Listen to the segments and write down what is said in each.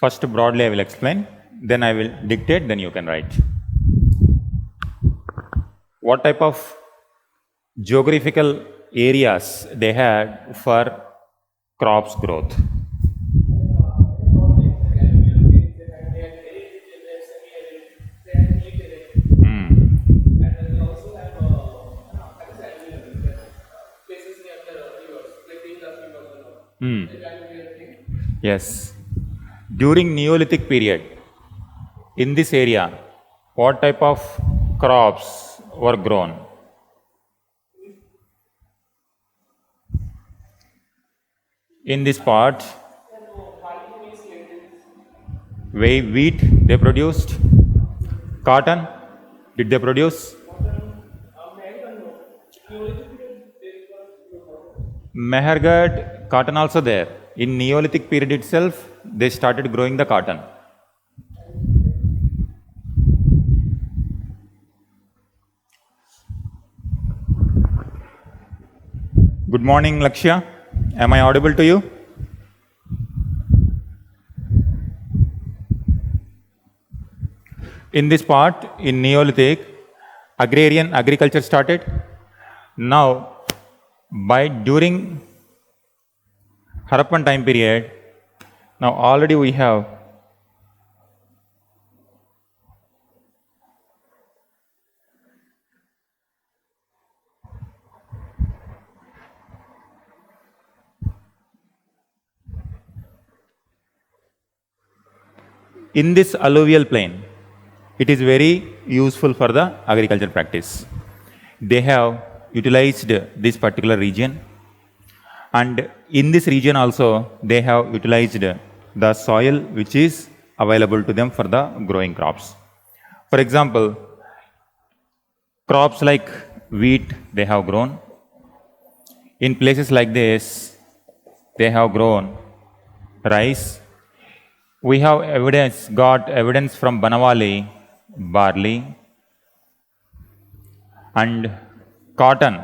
First broadly I will explain, then I will dictate, then you can write. What type of geographical areas they had for crops growth? Yes. During Neolithic period, in this area, what type of crops were grown? In this part, wheat they produced, cotton did they produce? Mehergad, cotton also there. In Neolithic period itself, they started growing the cotton. Good morning, Lakshya. Am I audible to you? In this part, in Neolithic, agrarian agriculture started. Now, during Harappan time period, now already we have in this alluvial plain, it is very useful for the agriculture practice. They have utilized this particular region, and in this region also they have utilized the soil which is available to them for the growing crops. For example, crops like wheat they have grown. In places like this, they have grown rice. We have got evidence from Banawali, barley, and cotton.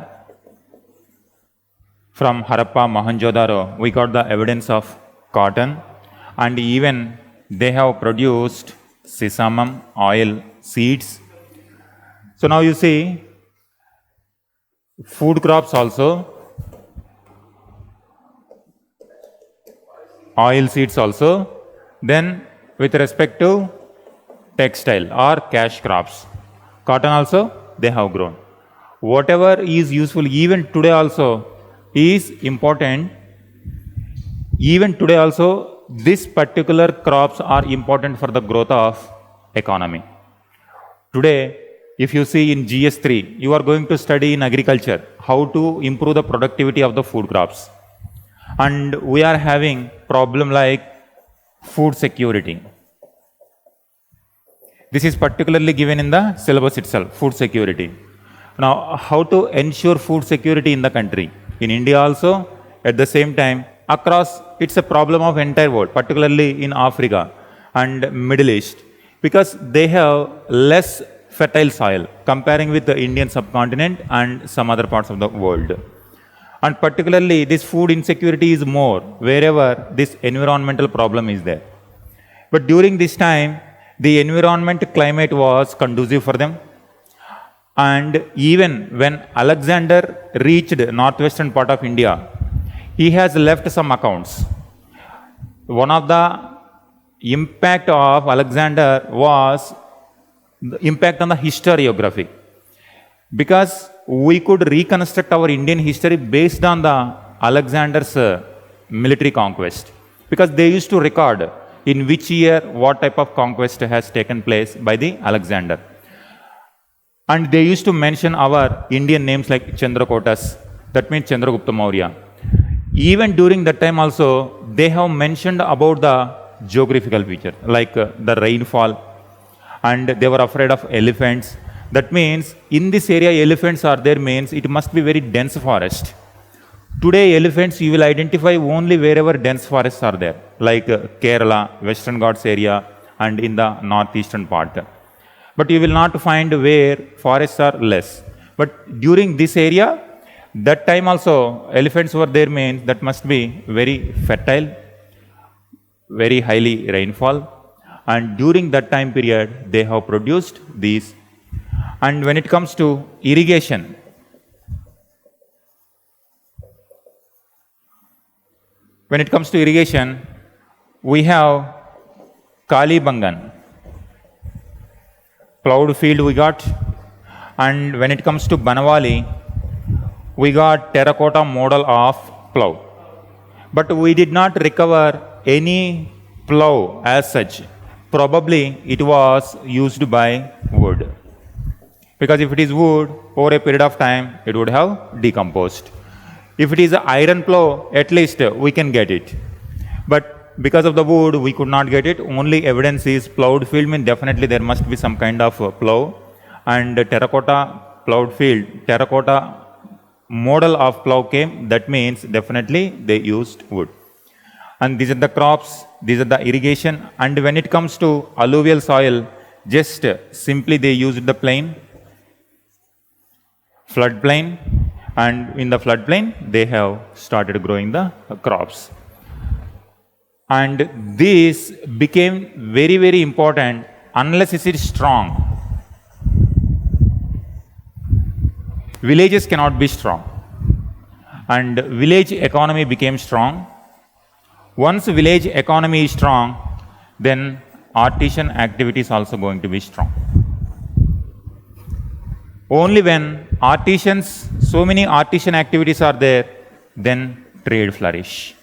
From Harappa, Mohenjo-daro, we got the evidence of cotton, and even they have produced sesamum, oil, seeds. So now you see, food crops also, oil seeds also. Then with respect to textile or cash crops, cotton also they have grown. Whatever is useful even today also is important. Even today also this particular crops are important for the growth of economy. Today, if you see in GS3, you are going to study in agriculture how to improve the productivity of the food crops. And we are having problem like food security. This is particularly given in the syllabus itself, food security. Now, how to ensure food security in the country? In India also, at the same time, across, it's a problem of entire world, particularly in Africa and Middle East, because they have less fertile soil comparing with the Indian subcontinent and some other parts of the world. And particularly this food insecurity is more wherever this environmental problem is there. But during this time, the environment climate was conducive for them. And even when Alexander reached northwestern part of India, he has left some accounts. One of the impact of Alexander was the impact on the historiography. Because we could reconstruct our Indian history based on the Alexander's military conquest. Because they used to record in which year what type of conquest has taken place by the Alexander. And they used to mention our Indian names like Chandrakotas, that means Chandragupta Maurya. Even during that time also, they have mentioned about the geographical feature, like the rainfall, and they were afraid of elephants. That means in this area elephants are there means it must be very dense forest. Today elephants you will identify only wherever dense forests are there, like Kerala, Western Ghats area and in the northeastern part. But you will not find where forests are less. But during this area, that time also elephants were there means that must be very fertile. very highly rainfall, and during that time period they have produced these. And when it comes to irrigation, we have Kalibangan, plowed field we got, and when it comes to Banavali, we got terracotta model of plow. But we did not recover any plow as such. Probably it was used by wood. Because if it is wood, over a period of time, it would have decomposed. If it is an iron plow, at least we can get it. But because of the wood, we could not get it. Only evidence is plowed field, means definitely there must be some kind of plow. And terracotta plowed field, terracotta model of plow came, that means definitely they used wood. And these are the crops, these are the irrigation. And when it comes to alluvial soil, just simply they used the plain, floodplain, and in the floodplain they have started growing the crops. And this became very, very important unless it is strong. Villages cannot be strong. And village economy became strong. Once village economy is strong, then artisan activity is also going to be strong. Only when artisans, so many artisan activities are there, then trade flourish.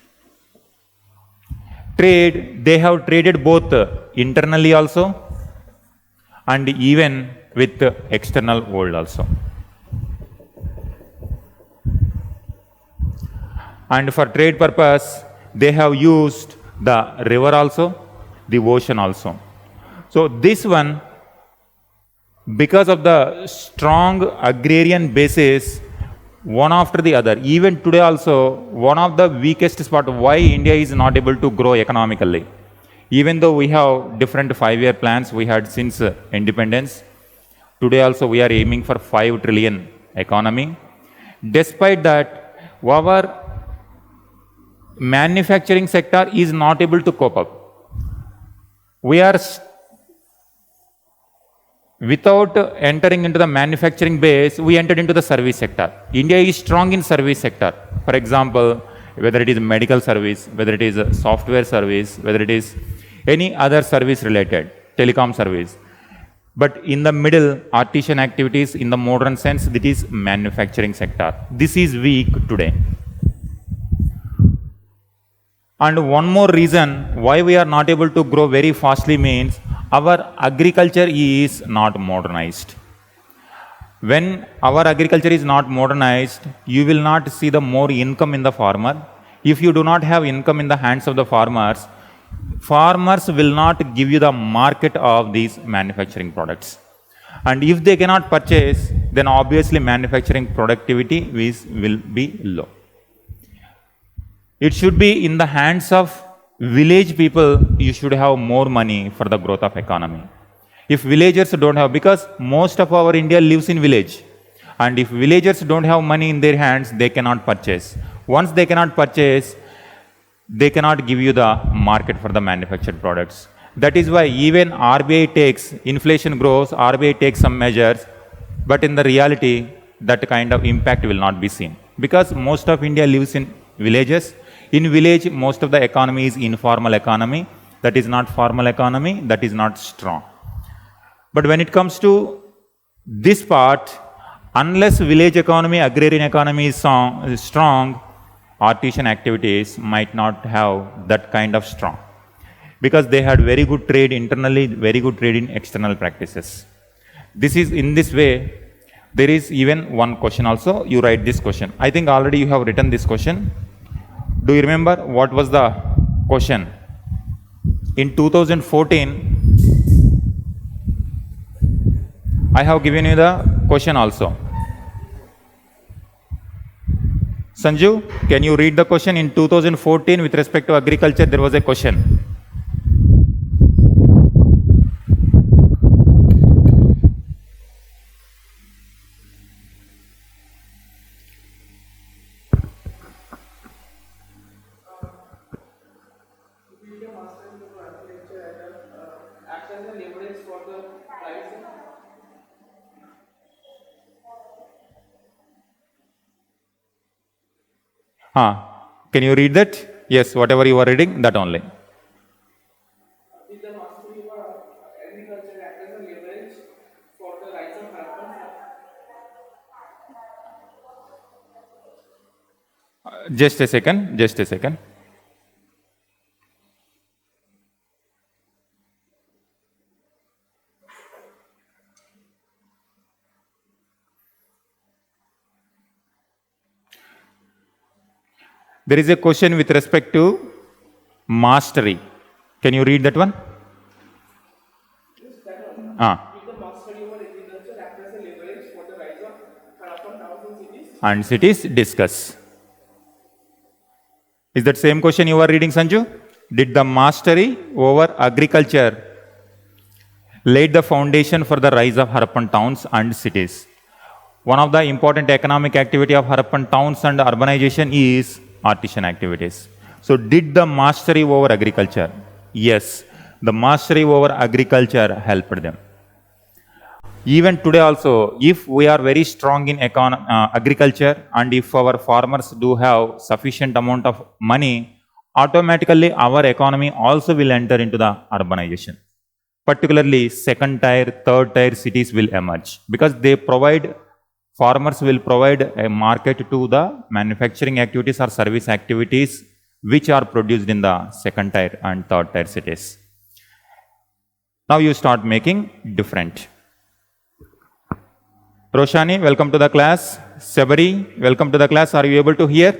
Trade, they have traded both internally also and even with the external world also. And for trade purpose, they have used the river also, the ocean also. So this one, because of the strong agrarian basis, one after the other, even today also, one of the weakest spot why India is not able to grow economically. Even though we have different 5-year plans we had since independence, today also we are aiming for 5 trillion economy. Despite that, our manufacturing sector is not able to cope up. We are without entering into the manufacturing base, we entered into the service sector. India is strong in service sector. For example, whether it is medical service, whether it is a software service, whether it is any other service related, telecom service. But in the middle, artisan activities in the modern sense, it is manufacturing sector. This is weak today. And one more reason why we are not able to grow very fastly means our agriculture is not modernized. When our agriculture is not modernized, you will not see the more income in the farmer. If you do not have income in the hands of the farmers, farmers will not give you the market of these manufacturing products. And if they cannot purchase, then obviously manufacturing productivity will be low. It should be in the hands of village people. You should have more money for the growth of economy. If villagers don't have, because most of our India lives in village, and if villagers don't have money in their hands, they cannot purchase. Once they cannot purchase, they cannot give you the market for the manufactured products. That is why even RBI takes, inflation grows, RBI takes some measures, but in the reality, that kind of impact will not be seen. Because most of India lives in villages. In village, most of the economy is informal economy. That is not formal economy. That is not strong. But when it comes to this part, unless village economy, agrarian economy is strong, artisan activities might not have that kind of strong. Because they had very good trade internally, very good trade in external practices. This is in this way. There is even one question also. You write this question. I think already you have written this question. Do you remember what was the question? In 2014, I have given you the question also. Sanju, can you read the question? In 2014, with respect to agriculture, there was a question. Can you read that? Yes, whatever you are reading, that only. Did the mastery of agriculture act as a leverage for the rise of Harappan? Just a second, just a second. There is a question with respect to mastery. Can you read that one? Yes, that one. Ah. Did the mastery over agriculture act as a leverage for the rise of Harappan towns and cities? And cities discuss. Is that same question you are reading, Sanju? Did the mastery over agriculture laid the foundation for the rise of Harappan towns and cities? One of the important economic activity of Harappan towns and urbanization is artisan activities. So did the mastery over agriculture? Yes, the mastery over agriculture helped them. Even today also, if we are very strong in agriculture and if our farmers do have sufficient amount of money, automatically our economy also will enter into the urbanization. Particularly second tier, third tier cities will emerge because they provide, farmers will provide a market to the manufacturing activities or service activities which are produced in the second tier and third tier cities. Now you start making different. Roshani, welcome to the class. Sabari, welcome to the class. Are you able to hear?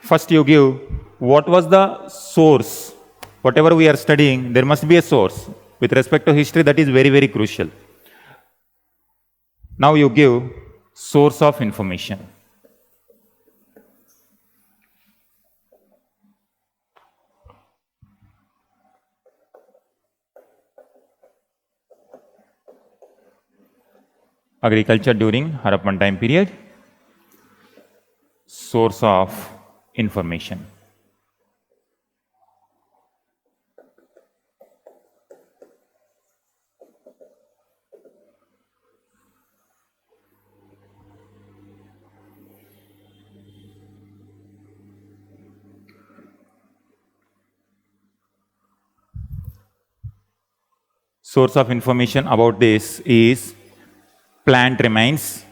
First you give what was the source. Whatever we are studying, there must be a source. With respect to history, that is very, very crucial. Now you give source of information. Agriculture during Harappan time period. Source of information. Source of information about this is plant remains.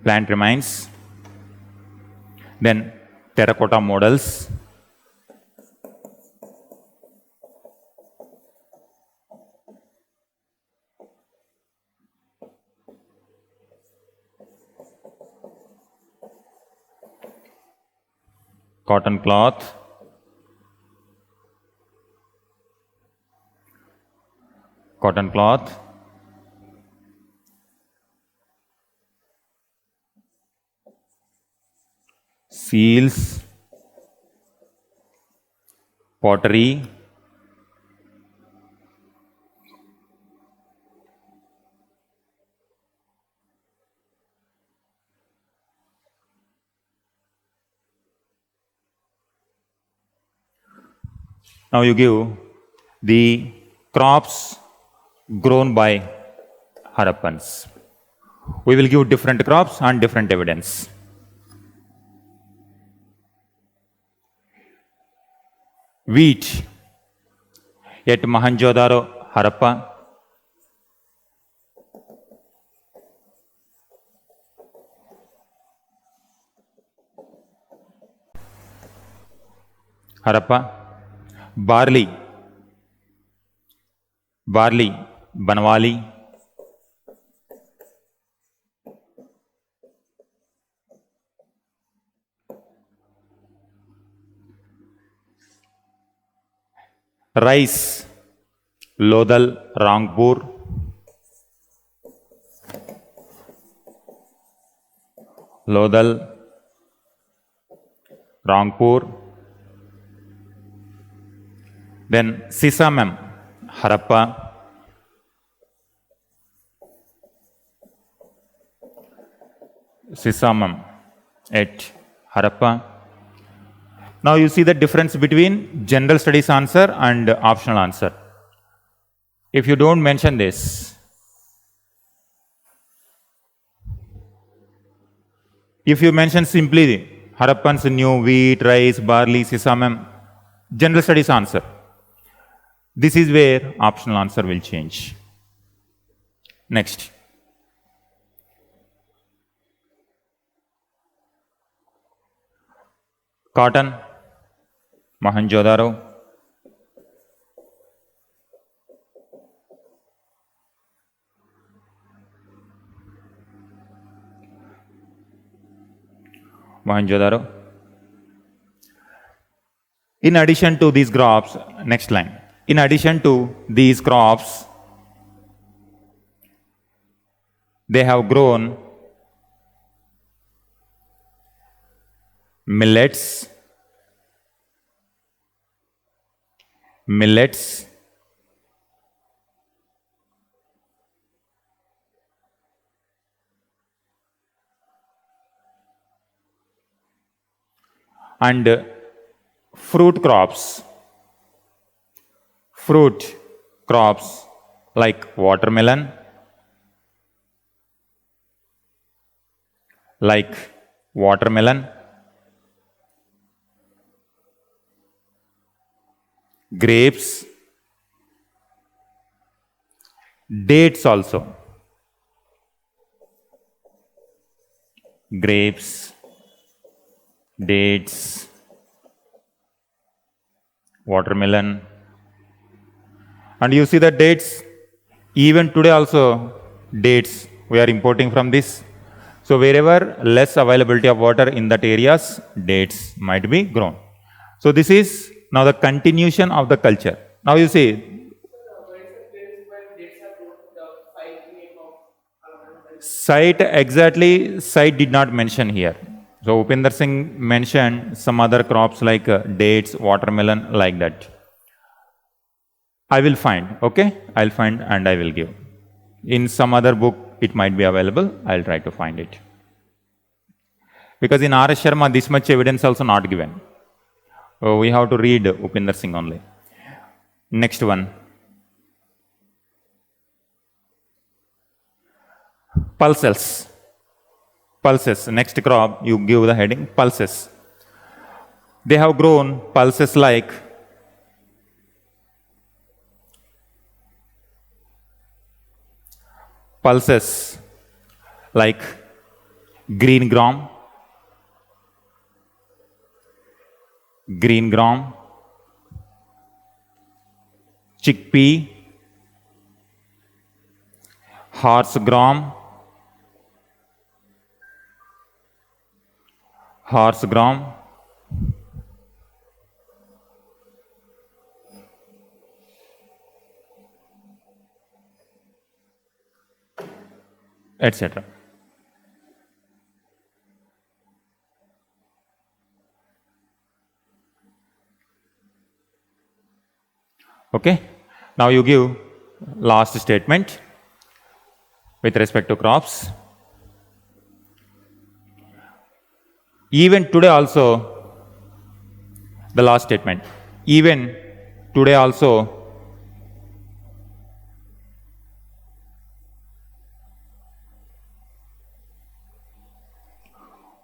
Plant remains. Then terracotta models. Cotton cloth. Cotton cloth. Seals. Pottery. Now you give the crops grown by Harappans. We will give different crops and different evidence. Wheat at Mohenjo-daro, Harappa. Harappa. Barley. Barley, Banwali. Rice, Lodal, Rangpur. Lodal, Rangpur. Then Sisamem, Harappa. Sisamem at Harappa. Now you see the difference between general studies answer and optional answer. If you don't mention this, if you mention simply Harappans knew wheat, rice, barley, sesamem, general studies answer. This is where optional answer will change. Next. Cotton, Mohenjo-daro. Mohenjo-daro. In addition to these crops, next line. In addition to these crops, they have grown millets, and fruit crops like watermelon, grapes, dates also. Grapes, dates, watermelon. And you see the dates, even today also dates we are importing from this. So wherever less availability of water in that areas, dates might be grown. So this is now the continuation of the culture. Now you see, Where is the place where dates are grown, the site name of site did not mention here. So Upinder Singh mentioned some other crops like dates, watermelon, like that. I will find, okay? I'll find and I will give. In some other book, it might be available. I'll try to find it. Because in R.S. Sharma, this much evidence also not given. So we have to read Upinder Singh only. Next one. Pulses. Next crop, you give the heading, pulses. They have grown pulses like green gram, chickpea, horse gram, etc. Okay. Now you give last statement with respect to crops. Even today also, the last statement, even today also,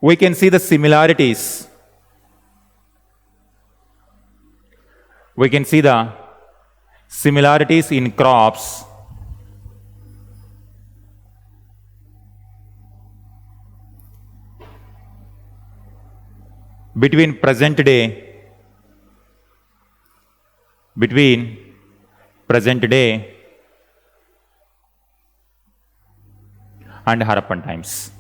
we can see the similarities. We can see the similarities in crops between present day and Harappan times.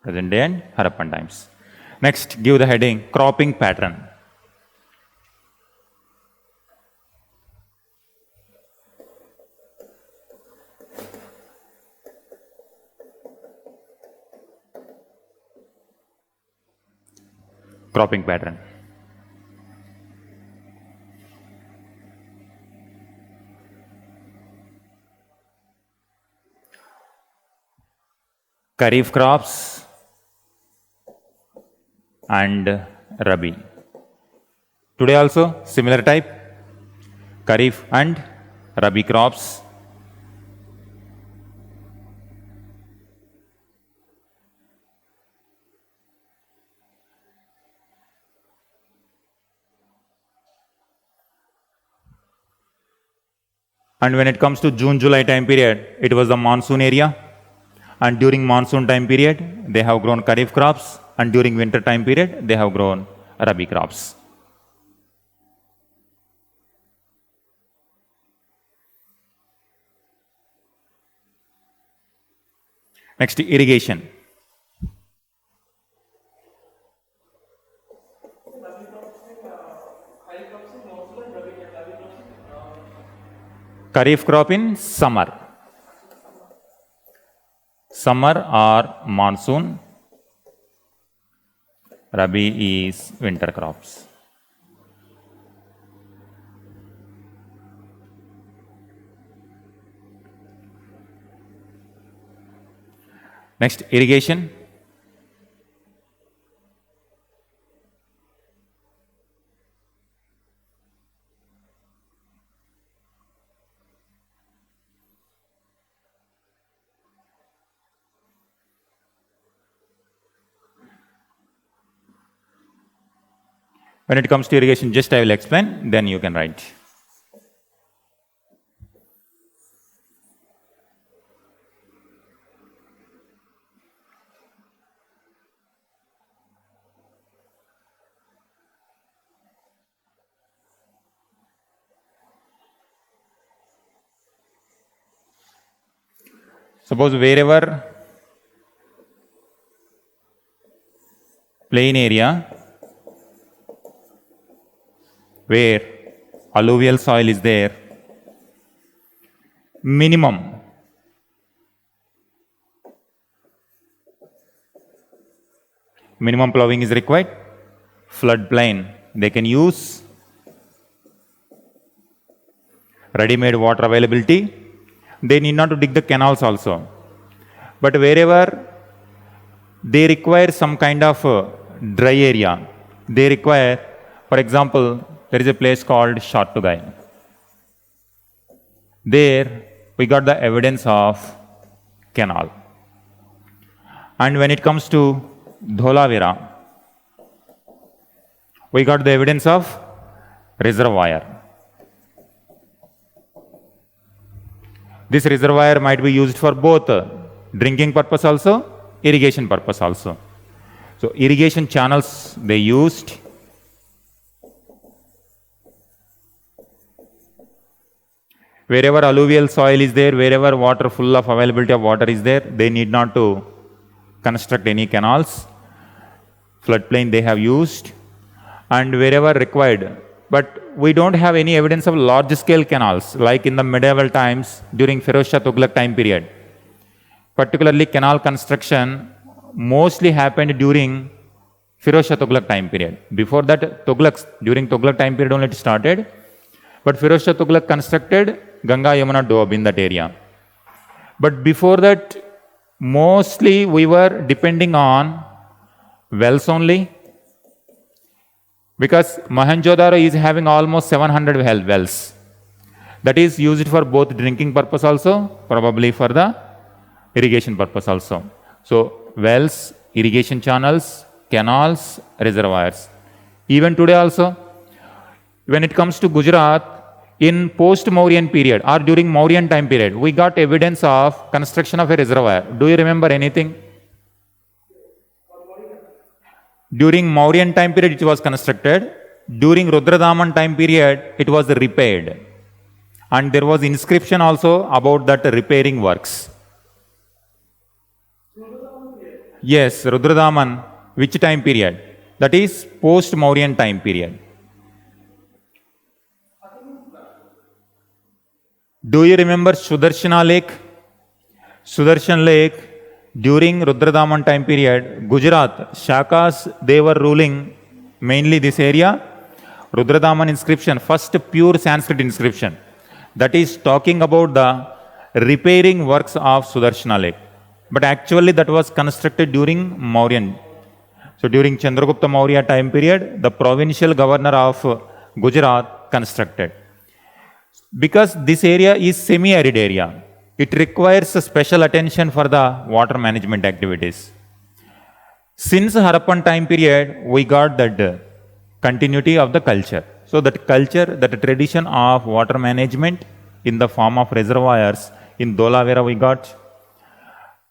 present day and Harappan times. Next, give the heading cropping pattern. Cropping pattern. Kharif crops and Rabi. Today also similar type, Kharif and Rabi crops. And when it comes to June-July time period, it was the monsoon area. And during monsoon time period, they have grown Kharif crops. And during winter time period, they have grown Rabi crops. Next, irrigation. Kharif crop in summer. Summer or monsoon. Rabi is winter crops. Next, irrigation. When it comes to irrigation, just I will explain, then you can write. Suppose wherever plain area where alluvial soil is there, minimum plowing is required. Floodplain, they can use ready-made water availability. They need not to dig the canals also. But wherever they require some kind of dry area, they require, for example, there is a place called Shattugai. There we got the evidence of canal. And when it comes to Dholavira, we got the evidence of reservoir. This reservoir might be used for both drinking purpose also, irrigation purpose also. So irrigation channels they used. Wherever alluvial soil is there, wherever water full of availability of water is there, they need not to construct any canals. Floodplain they have used, and wherever required. But we don't have any evidence of large scale canals like in the medieval times during Firoz Shah Tughlaq time period. Particularly canal construction mostly happened during Firoz Shah Tughlaq time period. Before that, during Tughlaq time period only it started. But Firoz Shah Tughlaq constructed Ganga Yamuna Doab in that area. But before that, mostly we were depending on wells only. Because Mohenjo-daro is having almost 700 wells. That is used for both drinking purpose also, probably for the irrigation purpose also. So wells, irrigation channels, canals, reservoirs. Even today also, when it comes to Gujarat, in post-Mauryan period or during Mauryan time period, we got evidence of construction of a reservoir. Do you remember anything? During Mauryan time period, it was constructed. During Rudradaman time period, it was repaired. And there was inscription also about that repairing works. Yes, Rudradaman, which time period? That is post-Mauryan time period. Do you remember Sudarshana Lake? Sudarshan Lake, during Rudradaman time period, Gujarat, Shakas, they were ruling mainly this area. Rudradaman inscription, first pure Sanskrit inscription, that is talking about the repairing works of Sudarshana Lake. But actually that was constructed during Mauryan. So during Chandragupta Maurya time period, the provincial governor of Gujarat constructed. Because this area is semi-arid area, it requires a special attention for the water management activities. Since Harappan time period, we got that continuity of the culture. So that culture, that tradition of water management in the form of reservoirs in Dolavera we got.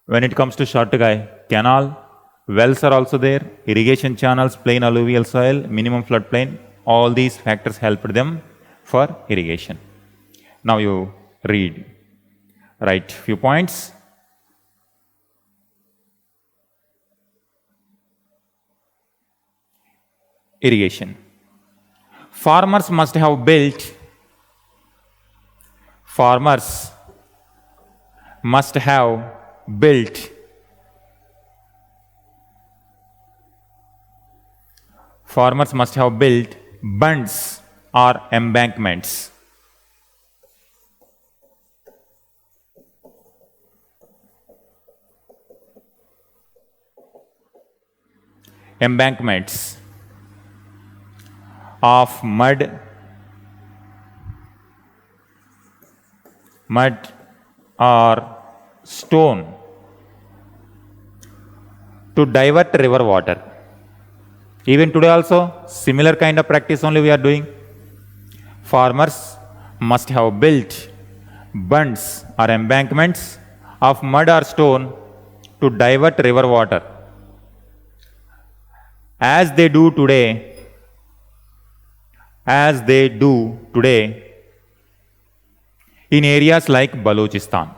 When it comes to Shortugai, canal, wells are also there, irrigation channels, plain alluvial soil, minimum floodplain, all these factors helped them for irrigation. Now you read, write few points. Irrigation. Farmers must have built bunds or embankments. Embankments of mud or stone to divert river water. Even today also, similar kind of practice only we are doing. Farmers must have built bunds or embankments of mud or stone to divert river water, as they do today in areas like Balochistan.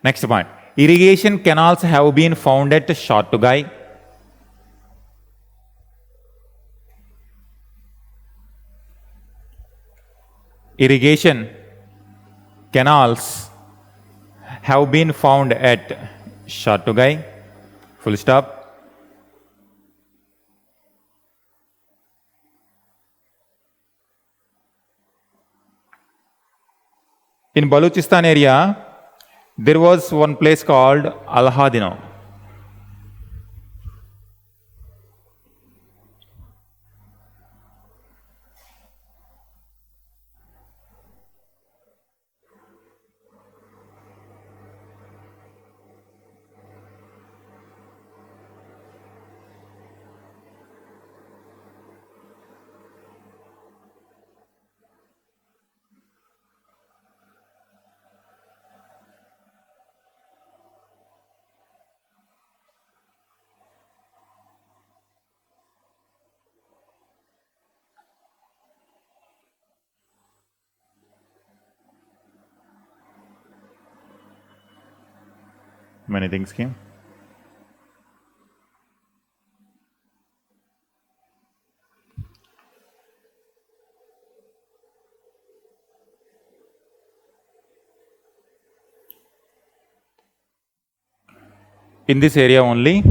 Next point. Irrigation canals have been found at Shortugai. Irrigation canals have been found at Shortugai. Full stop. In Balochistan area, there was one place called Alhadino. Many things came. In this area only,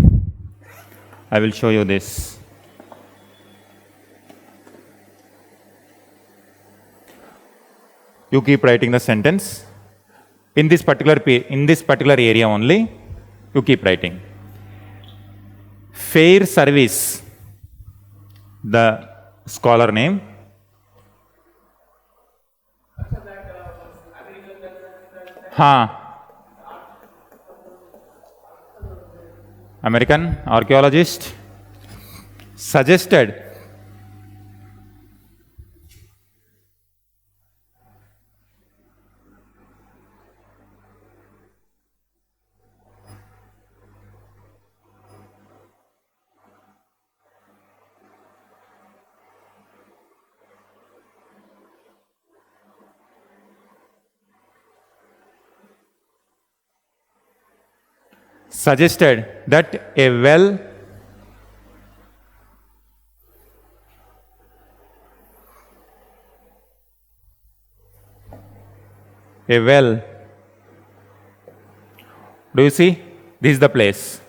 I will show you this. You keep writing the sentence. In this particular area only, you keep writing. Fair service, the scholar name. American archaeologist suggested suggested that a well do you see? This is the place.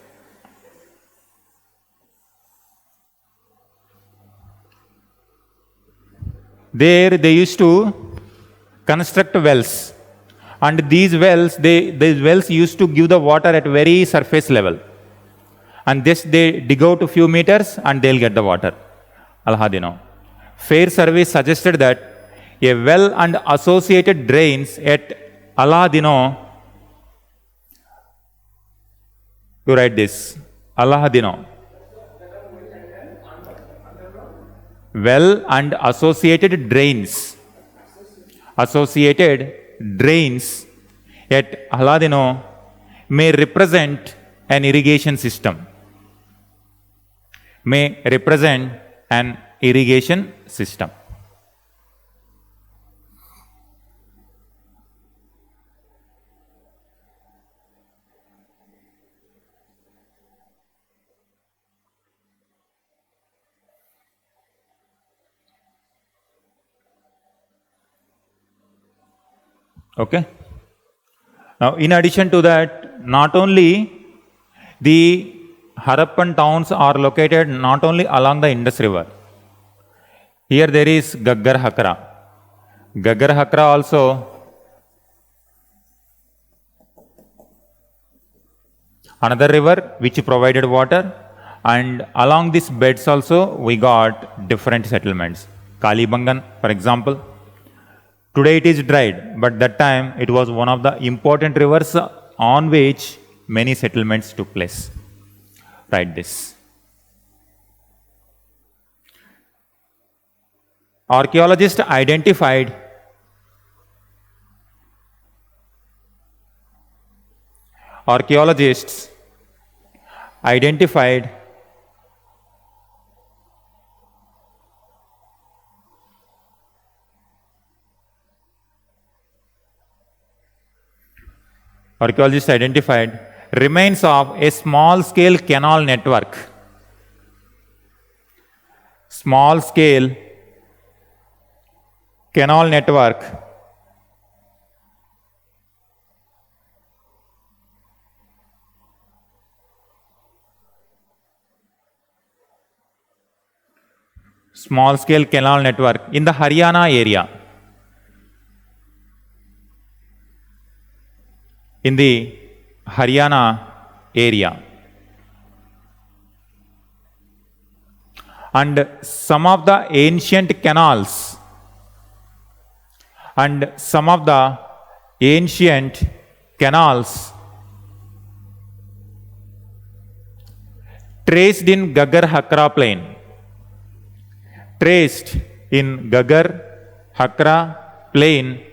There they used to construct wells, and these wells used to give the water at very surface level, and this they dig out a few meters and they'll get the water. Alhadino. Fair Survey suggested that a well and associated drains at Alhadino, you write this, Alhadino. Well and associated drains at Alhadino may represent an irrigation system. May represent an irrigation system. Okay. Now, in addition to that, not only the Harappan towns are located not only along the Indus River. Here there is Gaggar Hakra. Gaggar Hakra also another river which provided water, and along these beds also we got different settlements. Kalibangan, for example. Today it is dried, but that time it was one of the important rivers on which many settlements took place. Write this. Archaeologists identified remains of a small-scale canal network. Small-scale canal network in the Haryana area. In the Haryana area. And some of the ancient canals traced in Gaggar Hakra plain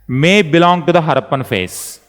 may belong to the Harappan phase.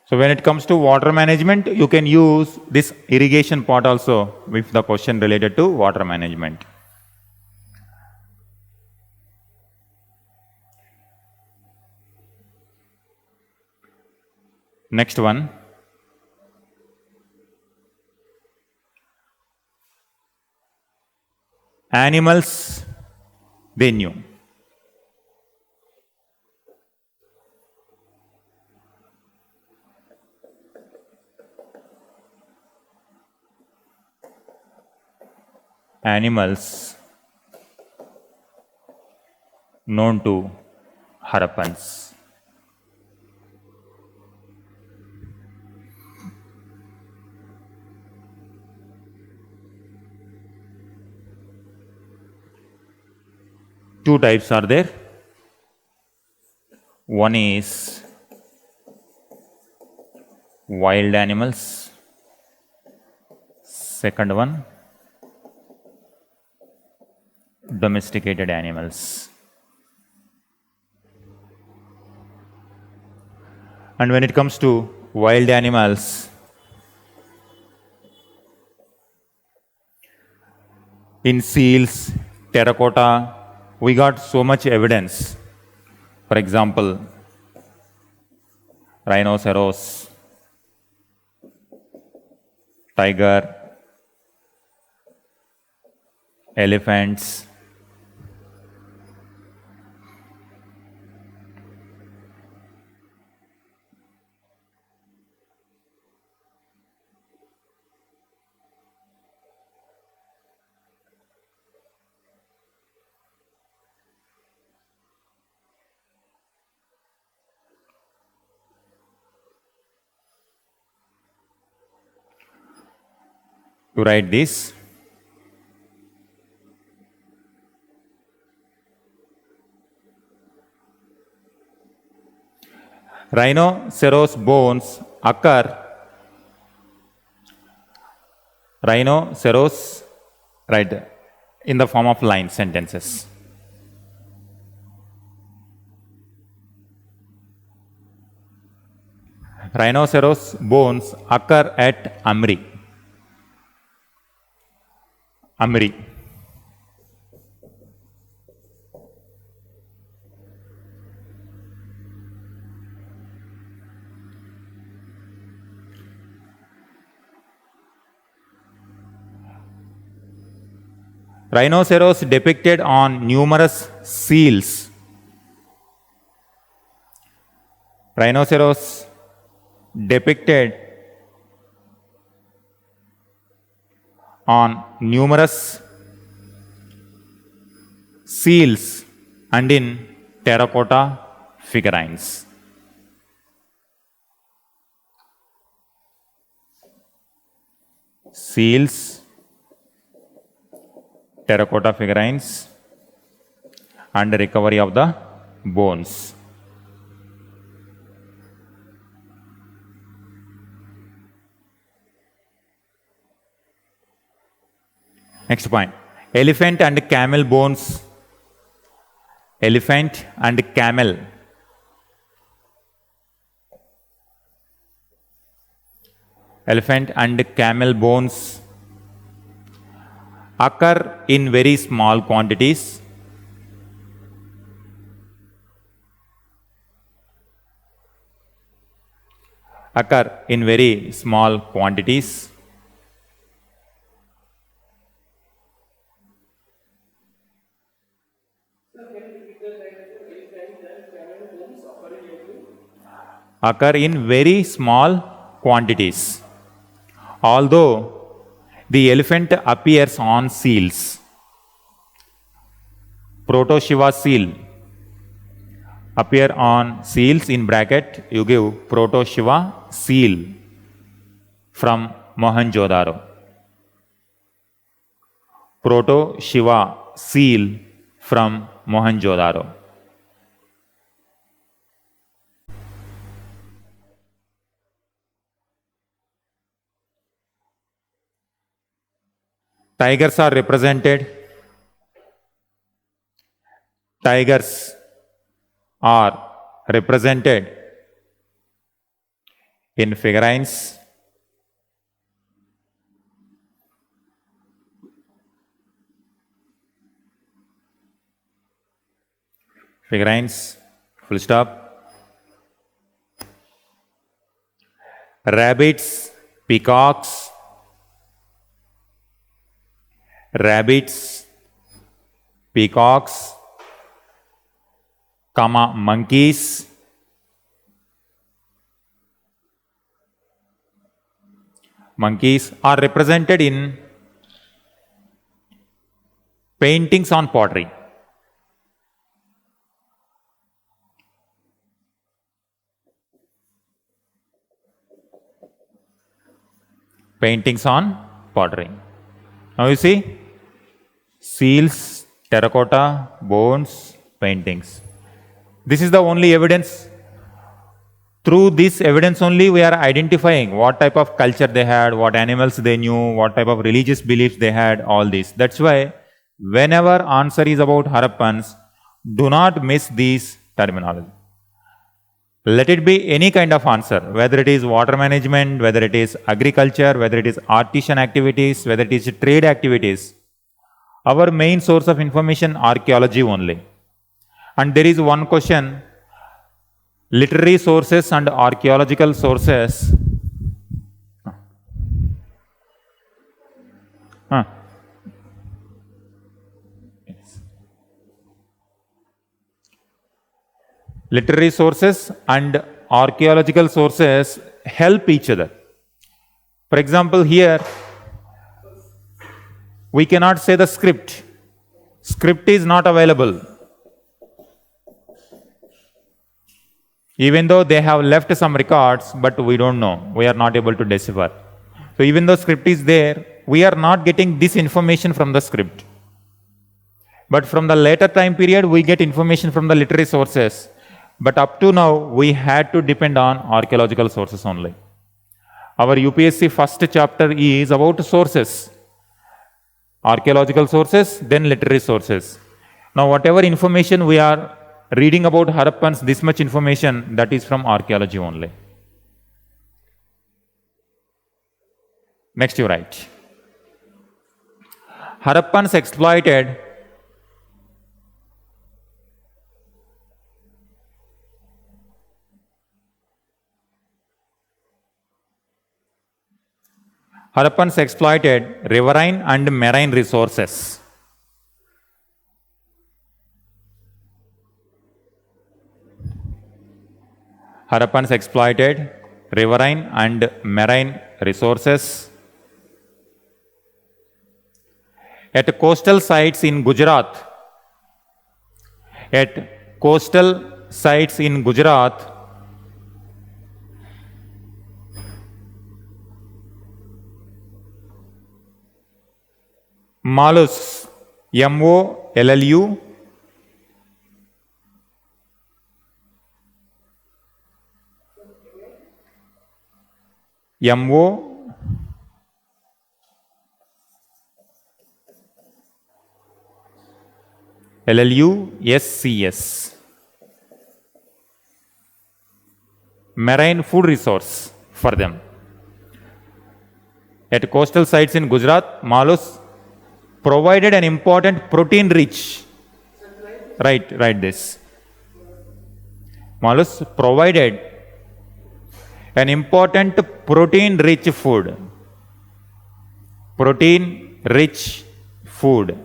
So when it comes to water management, you can use this irrigation part also with the question related to water management. Next one. Animals they knew. Animals known to Harappans. two types are there. One is wild animals. Second one, domesticated animals. And when it comes to wild animals, in seals, terracotta, we got so much evidence. For example, rhinoceros, tiger, elephants, to write this. Rhinoceros bones occur. Rhinoceros, right, in the form of line sentences. Rhinoceros bones occur at Amri. Amri. Rhinoceros depicted on numerous seals. Rhinoceros depicted on numerous seals and in terracotta figurines. Seals, terracotta figurines, and recovery of the bones. Next point, elephant and camel bones. Elephant and camel. Elephant and camel bones occur in very small quantities. Occur in very small quantities. Occur in very small quantities. Although the elephant appears on seals. Proto-Shiva seal appear on seals, in bracket you give Proto-Shiva seal from Mohenjo-daro. Proto-Shiva seal from Mohenjo-daro. Tigers are represented. Tigers are represented in figurines. Figurines, full stop. Rabbits, peacocks, rabbits, peacocks, comma, monkeys, monkeys are represented in paintings on pottery. Paintings on pottery. Now you see, seals, terracotta, bones, paintings. This is the only evidence. Through this evidence only we are identifying what type of culture they had, what animals they knew, what type of religious beliefs they had, all this. That's why whenever answer is about Harappans, do not miss these terminology. Let it be any kind of answer, whether it is water management, whether it is agriculture, whether it is artisan activities, whether it is trade activities. Our main source of information, archaeology only. And there is one question, literary sources and archaeological sources. Literary sources and archaeological sources help each other. For example, here we cannot say the script. Script is not available. Even though they have left some records, but we don't know. We are not able to decipher. So even though script is there, we are not getting this information from the script. But from the later time period, we get information from the literary sources. But up to now, we had to depend on archaeological sources only. Our UPSC first chapter is about sources. Archaeological sources, then literary sources. Now, whatever information we are reading about Harappans, this much information, that is from archaeology only. Next you write. Harappans exploited riverine and marine resources. Harappans exploited riverine and marine resources at coastal sites in Gujarat. At coastal sites in Gujarat, mollusks, MOLLU, MOLLUSCS, marine food resource for them. At coastal sites in Gujarat, mollusks provided an important protein-rich. Write this. Mollusks provided an important protein-rich food. Protein-rich food.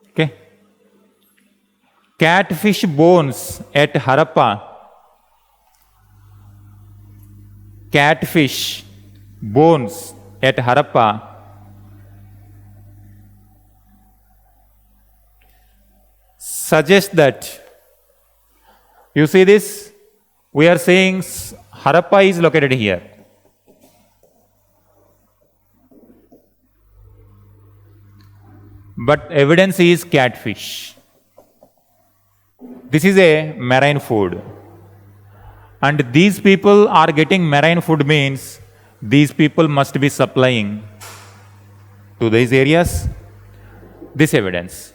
Okay. Catfish bones at Harappa. Catfish bones at Harappa suggest that, you see this, we are saying Harappa is located here. But evidence is catfish. This is a marine food. And these people are getting marine food means these people must be supplying to these areas this evidence.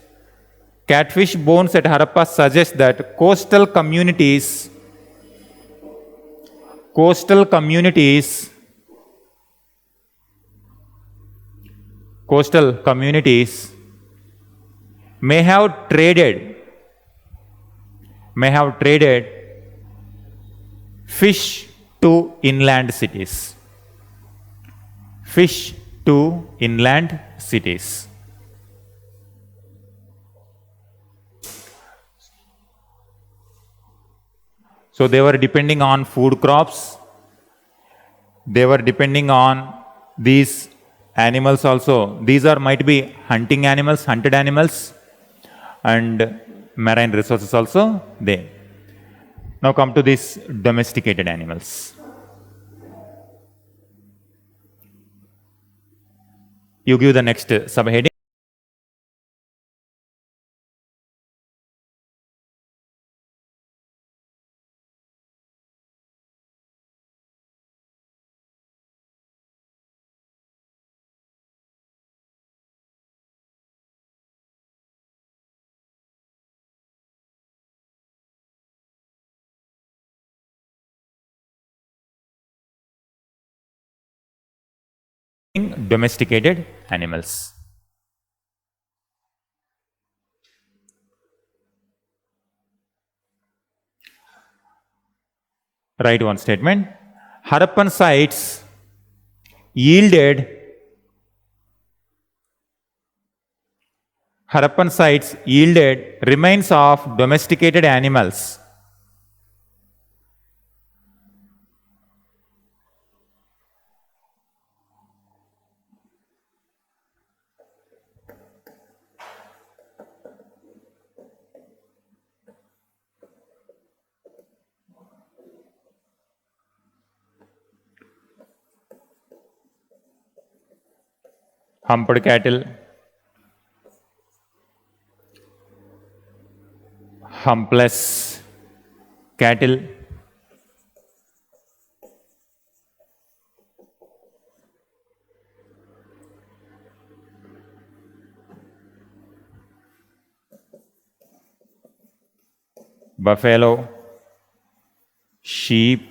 Catfish bones at Harappa suggest that coastal communities may have traded fish to inland cities. Fish to inland cities. So they were depending on food crops. They were depending on these animals also. These are might be hunting animals, hunted animals, and marine resources also there. Now come to these domesticated animals. You give the next subheading. Domesticated animals. Write one statement. Harappan sites yielded remains of domesticated animals. Humped cattle, humpless cattle, buffalo, sheep,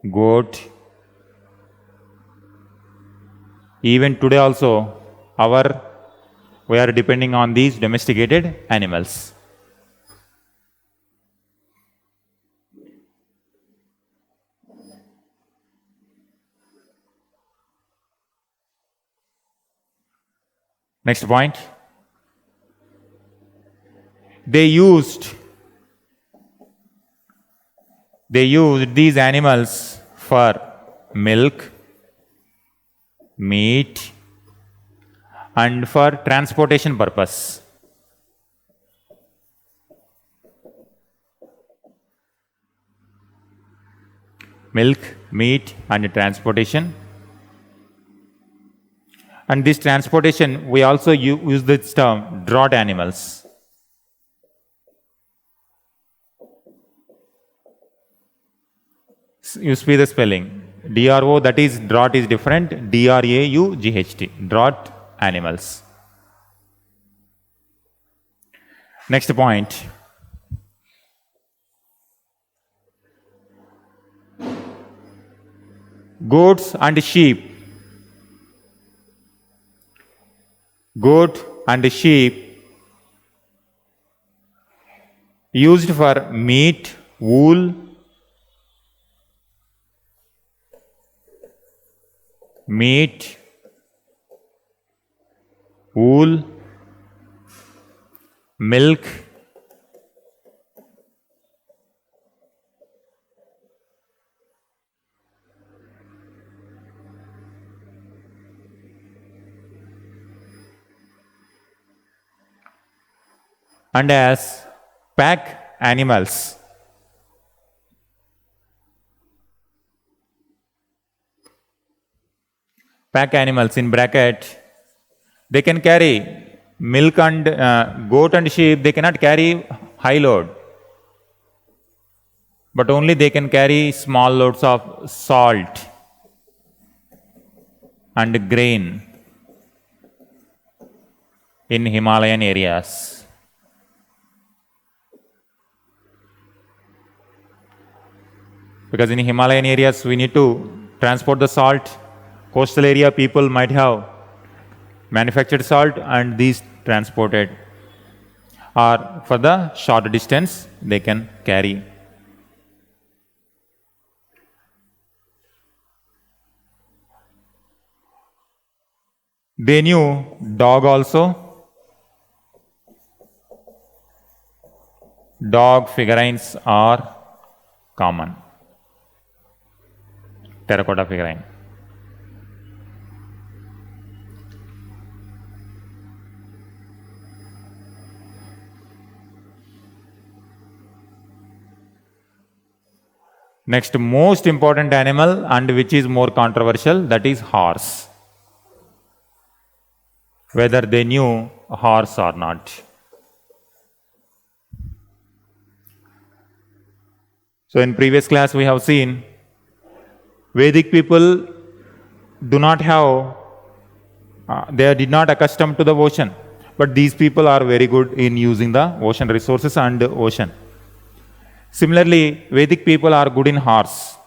goat. Even today also, we are depending on these domesticated animals. Next point. They used these animals for milk, meat, and for transportation purpose. Milk, meat, and transportation. And this transportation, we also use this term draught animals. You see the spelling. DRO, that is draught is different. DRAUGHT, draught animals. Next point. Goats and sheep. Goat and sheep used for meat, wool, milk, and as pack animals. Pack animals in bracket, they can carry milk and goat and sheep, they cannot carry high load, but only they can carry small loads of salt and grain in Himalayan areas. Because in Himalayan areas we need to transport the salt. Coastal area people might have manufactured salt and these transported, or for the short distance they can carry. They knew dog also. Dog figurines are common. Terracotta figurine. Next most important animal and which is more controversial, that is horse. Whether they knew horse or not. So in previous class we have seen Vedic people do not have, they did not accustomed to the ocean, but these people are very good in using the ocean resources and ocean. Similarly, Vedic people are good in horse.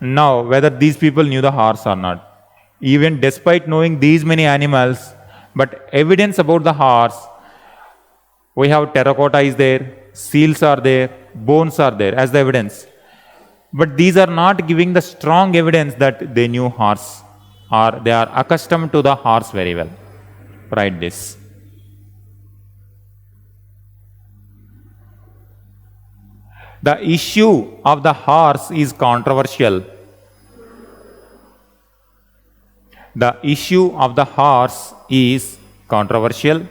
Now, whether these people knew the horse or not, even despite knowing these many animals, but evidence about the horse, we have terracotta is there, seals are there, bones are there as the evidence. But these are not giving the strong evidence that they knew horse or they are accustomed to the horse very well. Write this. The issue of the horse is controversial. The issue of the horse is controversial.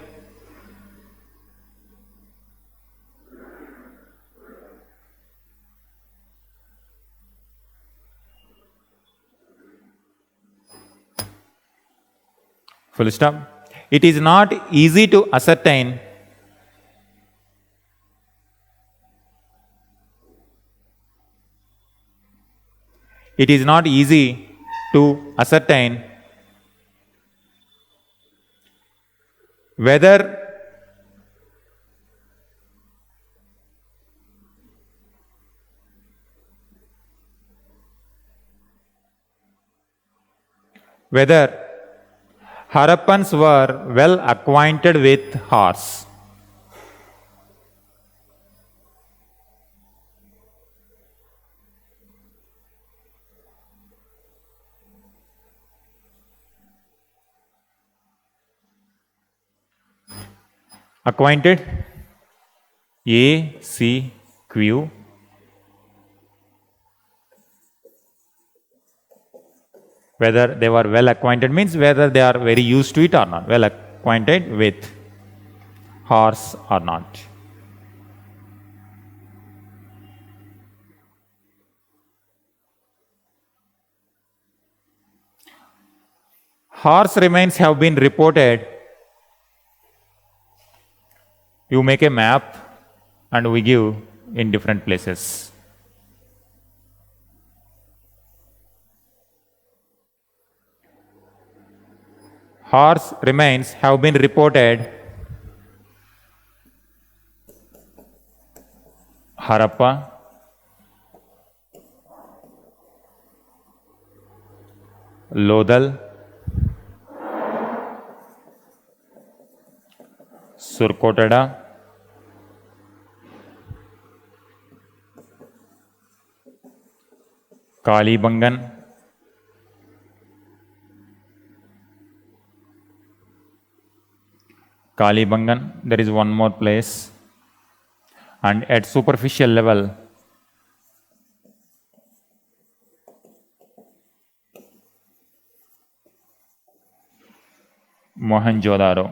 Full stop. It is not easy to ascertain whether Harappans were well acquainted with horse. Acquainted, ACQ. Whether they were well acquainted means whether they are very used to it or not, well acquainted with horse or not. Horse remains have been reported. You make a map and we give in different places. Horse remains have been reported Harappa, Lodal, Surkotada, Kalibangan, there is one more place, and at superficial level, Mohenjo-daro.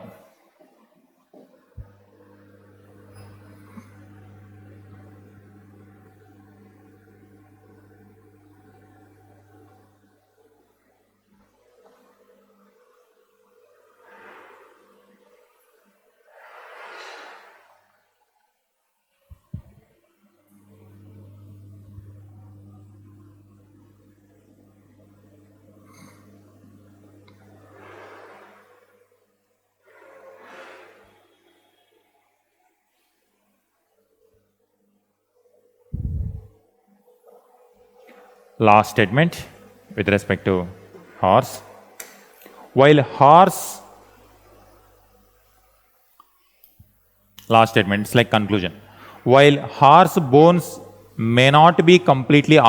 Last statement with respect to horse. Last statement, it's like conclusion. While horse bones may not be completely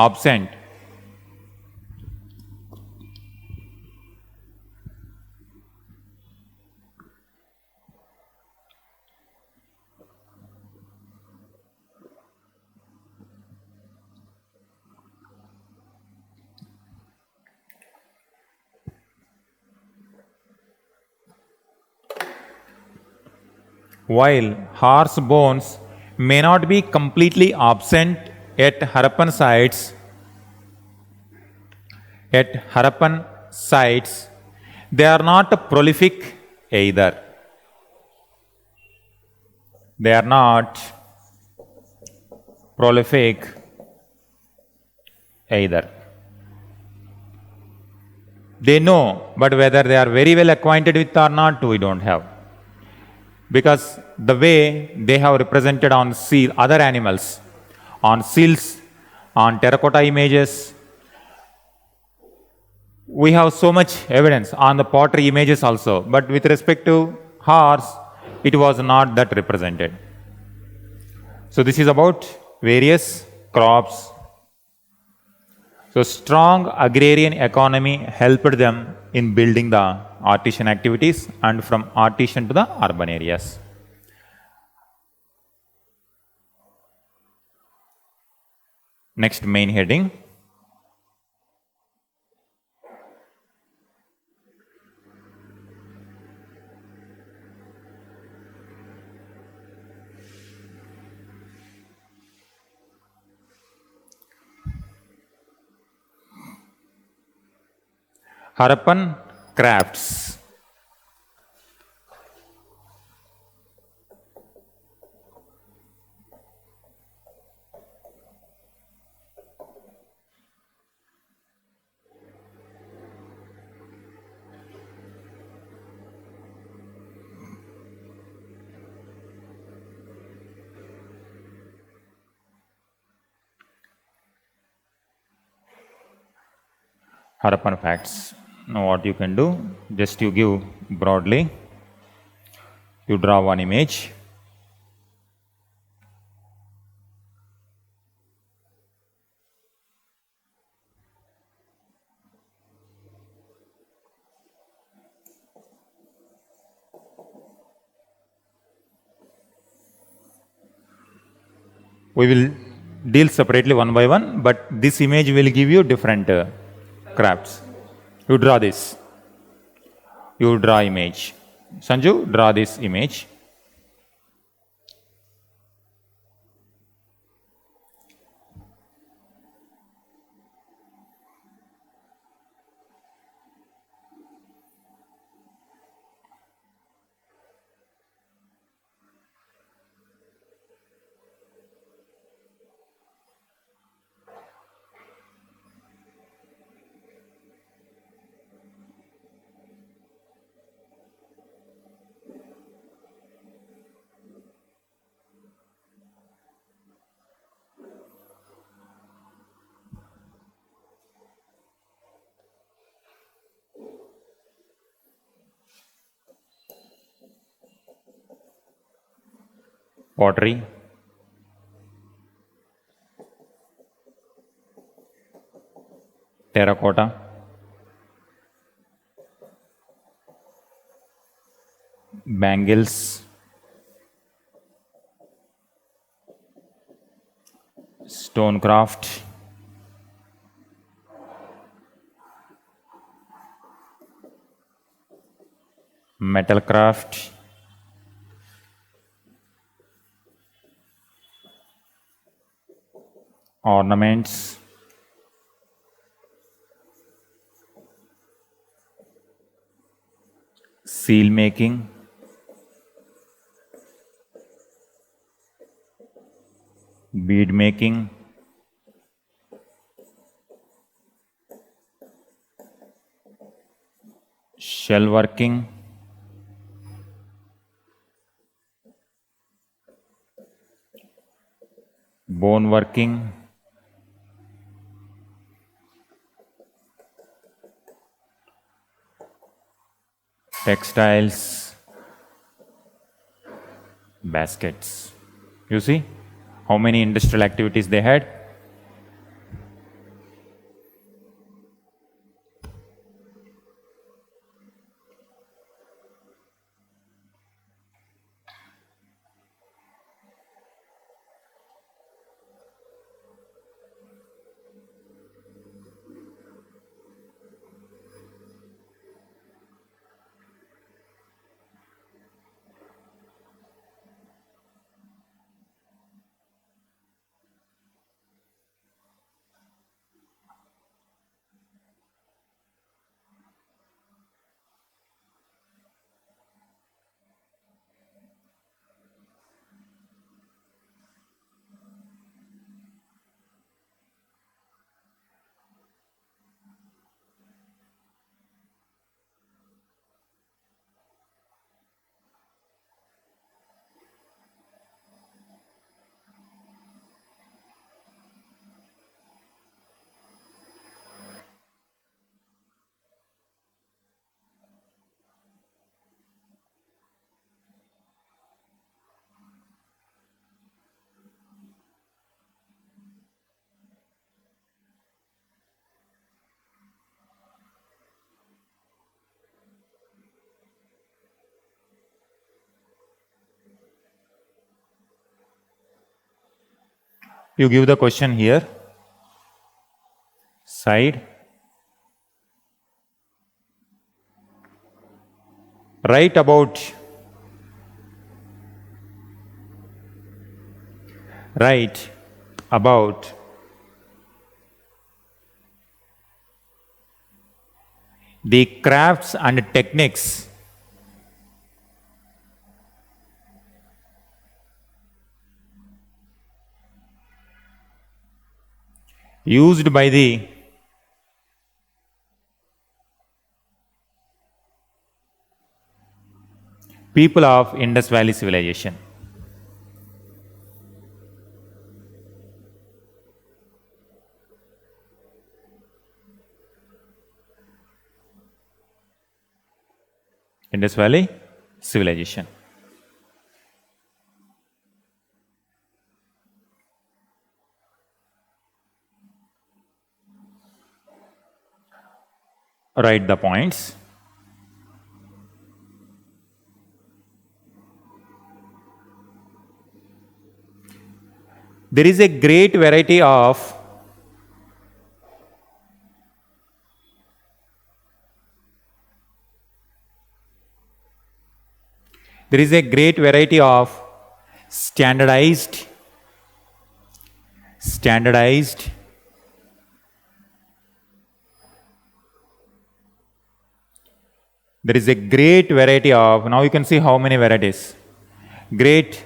absent, at Harappan sites, At Harappan sites, they are not prolific either. They are not prolific either. They know, but whether they are very well acquainted with or not, we don't have. Because the way they have represented on seal, other animals, on seals, on terracotta images, we have so much evidence on the pottery images also, but with respect to horse, it was not that represented. So this is about various crops. So strong agrarian economy helped them in building the artisan activities and from artisan to the urban areas. Next main heading. Harappan crafts. Harappan facts. Now what you can do, just you give broadly, you draw one image. We will deal separately one by one, but this image will give you different crafts. You draw this. You draw image. Sanju, draw this image. Pottery. Terracotta. Bangles. Stonecraft. Metalcraft. Ornaments. Seal making. Bead making. Shell working. Bone working. Textiles. Baskets. You see how many industrial activities they had? You give the question here. Side. Write about the crafts and techniques used by the people of Indus Valley civilization. Indus Valley civilization. Write the points. There is a great variety of standardized there is a great variety of, now you can see how many varieties. Great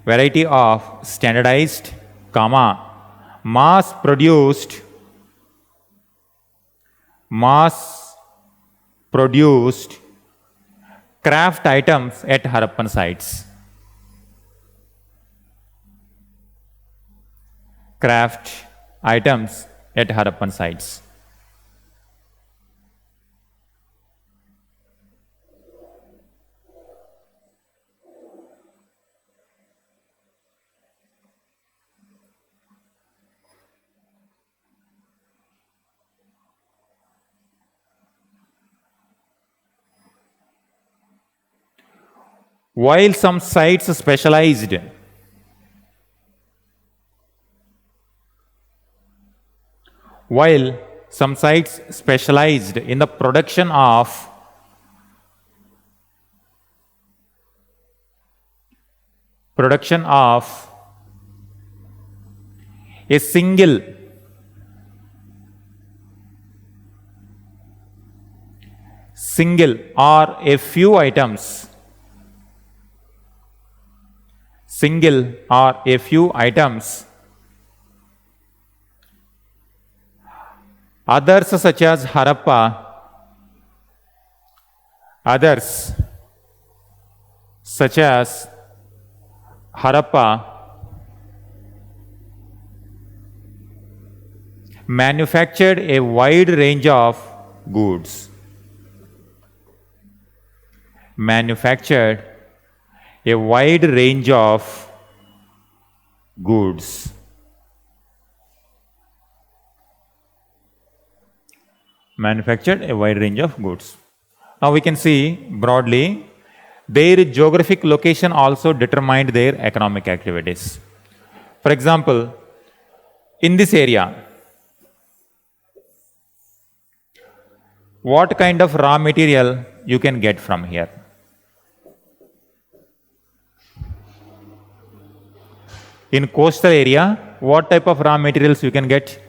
variety of standardized, mass produced craft items at Harappan sites. Craft items at Harappan sites. While some sites specialized in the production of a single or a few items, others such as Harappa manufactured a wide range of goods. Manufactured a wide range of goods. Now we can see broadly, their geographic location also determined their economic activities. For example, in this area, what kind of raw material you can get from here? In coastal area, what type of raw materials you can get?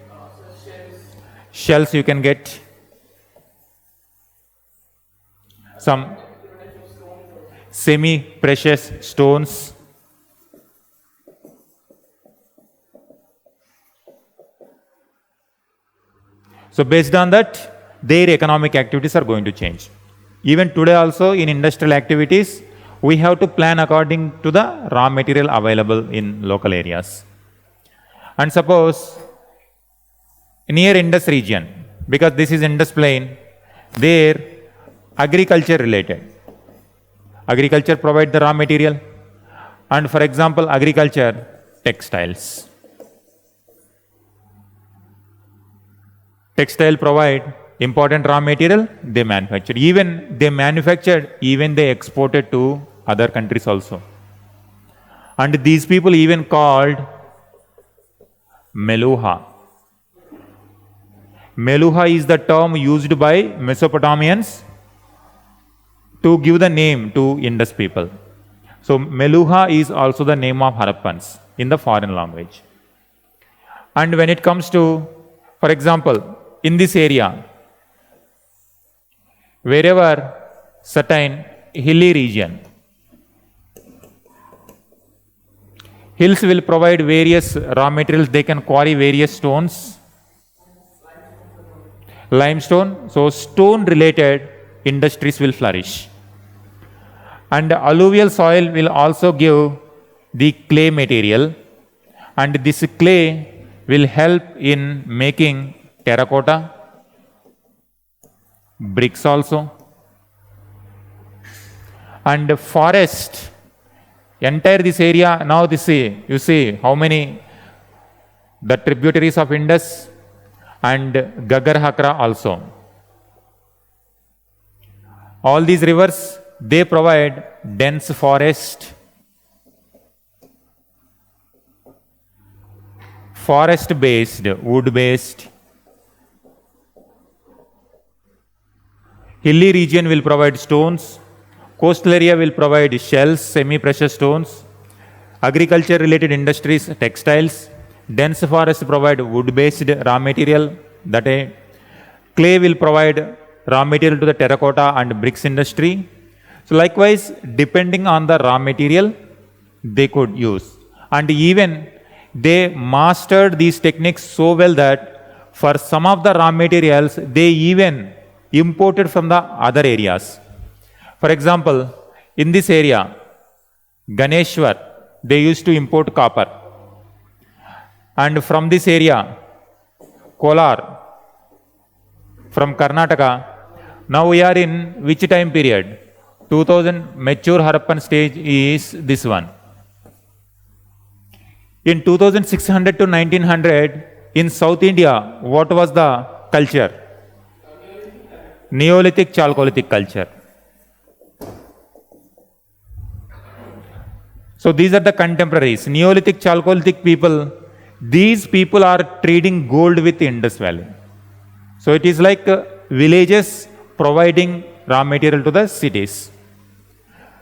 Shells you can get. Some semi-precious stones. So based on that, their economic activities are going to change. Even today also in industrial activities, we have to plan according to the raw material available in local areas. And suppose near Indus region, because this is Indus plain, there agriculture related. Agriculture provide the raw material, and for example agriculture, textiles. Textile provide important raw material, they manufacture. Even they exported to other countries also. And these people even called Meluha. Meluha is the term used by Mesopotamians to give the name to Indus people. So Meluha is also the name of Harappans in the foreign language. And when it comes to, for example, in this area, wherever certain hilly region, hills will provide various raw materials. They can quarry various stones, limestone. So stone related industries will flourish. And alluvial soil will also give the clay material, and this clay will help in making terracotta, bricks also. And forest, entire this area, now this you see how many the tributaries of Indus and Gagar Hakra also. All these rivers, they provide dense forest, forest-based, wood-based. Hilly region will provide stones. Coastal area will provide shells, semi-precious stones. Agriculture-related industries, textiles. Dense forest provide wood-based raw material. That is, clay will provide raw material to the terracotta and bricks industry. So likewise, depending on the raw material, they could use. And even they mastered these techniques so well that for some of the raw materials, they even imported from the other areas. For example, in this area, Ganeshwar, they used to import copper. And from this area, Kolar, from Karnataka, now we are in which time period? 2000 mature Harappan stage is this one. In 2600 to 1900, in South India, what was the culture? Neolithic Chalcolithic culture. So these are the contemporaries. Neolithic Chalcolithic people, these people are trading gold with Indus Valley. So it is like villages providing raw material to the cities.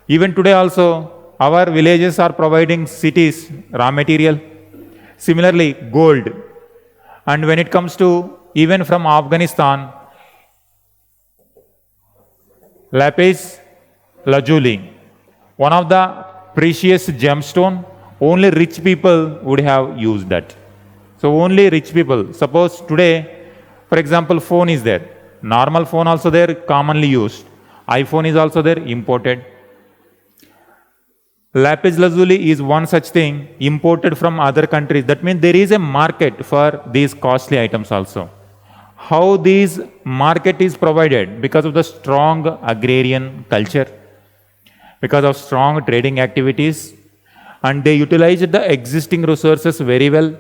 Even today also, our villages are providing cities raw material. Similarly, gold. And when it comes to even from Afghanistan, lapis lazuli, one of the precious gemstone, only rich people would have used that. So only rich people. Suppose today, for example, phone is there. Normal phone also there, commonly used. iPhone is also there, imported. Lapis lazuli is one such thing imported from other countries. That means there is a market for these costly items also. How this market is provided? Because of the strong agrarian culture, because of strong trading activities, and they utilized the existing resources very well.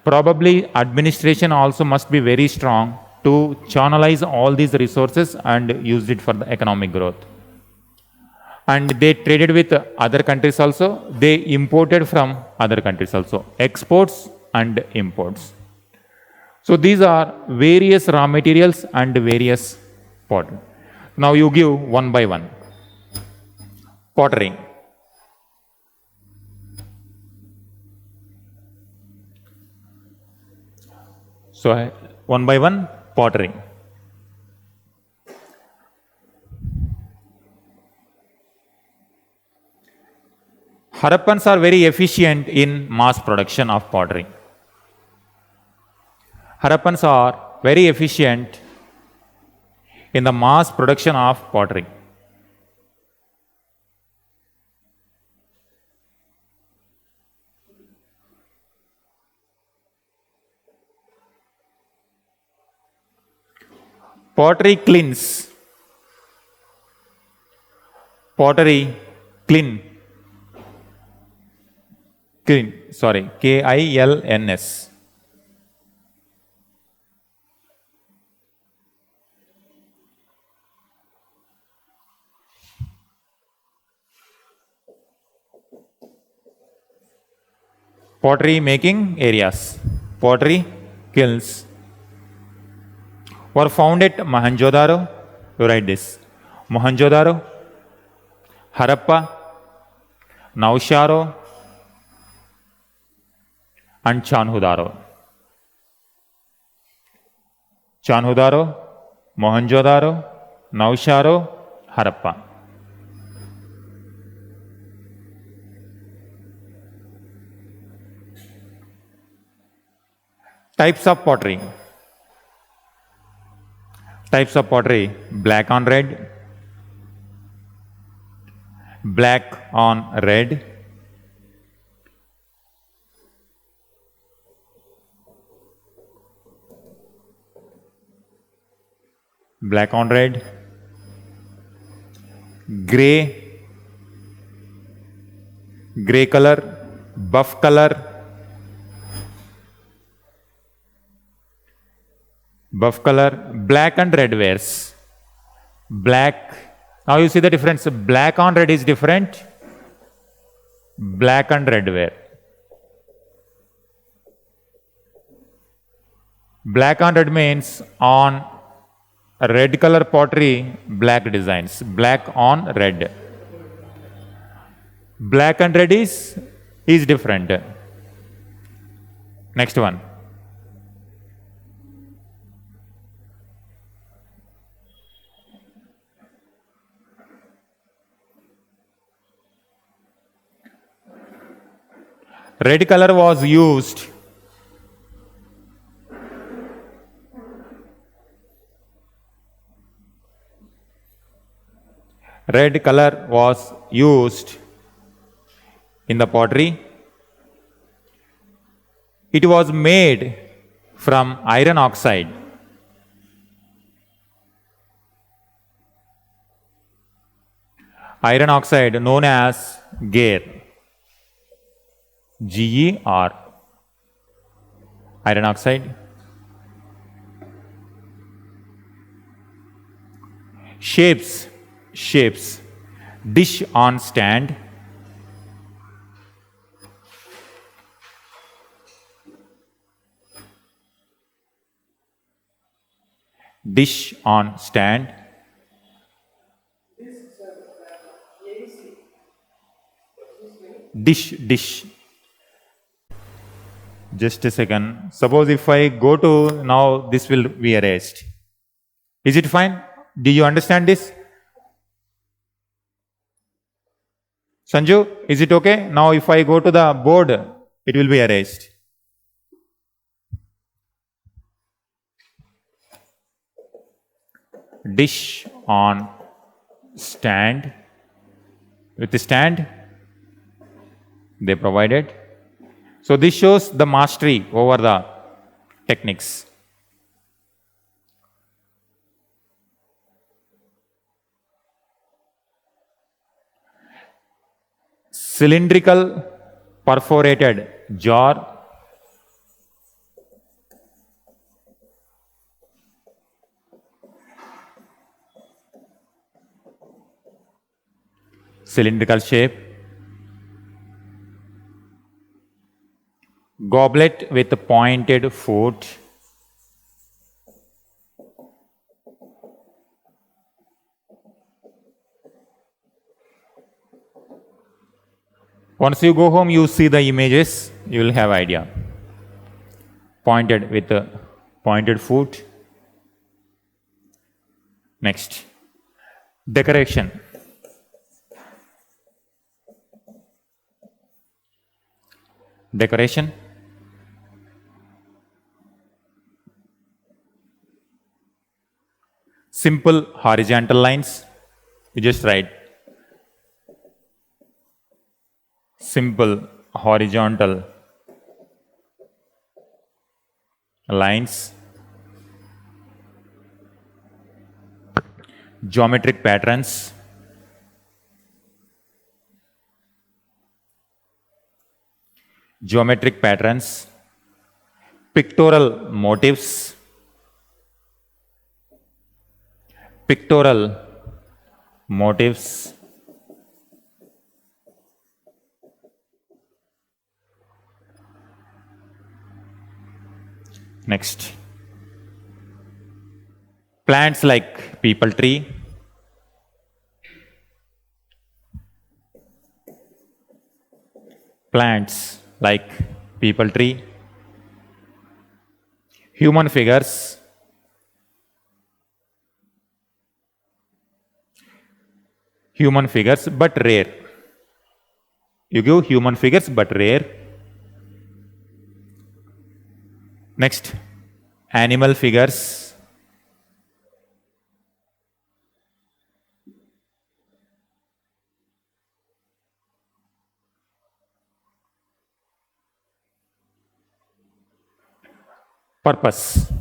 Probably administration also must be very strong to channelize all these resources and use it for the economic growth. And they traded with other countries also. They imported from other countries also. Exports and imports. So these are various raw materials and various pottery. Now you give one by one. Pottery. So one by one, pottery. Harappans are very efficient in mass production of pottery. Harappans are very efficient in the mass production of pottery. Pottery cleans. Pottery clean. Clean. Sorry. KILNS. Pottery making areas. pottery kilns were found at Mohenjo-daro. You write this. Mohenjo-daro, Harappa, Nausharo, and Chanhudaro. Chanhudaro, Mohenjo-daro, Nausharo, Harappa. Types of pottery. Types of pottery: black on red, black on red, black on red, gray, gray color, buff color, buff color, black and red wares. Black. Now you see the difference. Black on red is different. Black and red ware. Black on red means on red color pottery, black designs. Black on red. Black and red is different. Next one. Red color was used in the pottery. It was made from iron oxide. Iron oxide known as GER. GER. Iron oxide. Shapes. Dish on stand. Dish on stand. Dish. Just a second. Suppose if I go to now, this will be erased. Is it fine? Do you understand this? Sanju, is it okay? Now if I go to the board, it will be erased. Dish on stand. With the stand, they provided. So this shows the mastery over the techniques. Cylindrical perforated jar. Cylindrical shape. Goblet with pointed foot. Once you go home, you see the images, you will have idea. Pointed with a pointed foot. Next, decoration. Decoration. Simple horizontal lines. You just write simple horizontal lines. Geometric patterns. Geometric patterns. Pictorial motifs. Pictorial motifs. Next, plants like people tree, plants like people tree, human figures, but rare. You give human figures but rare. Next, animal figures, purpose.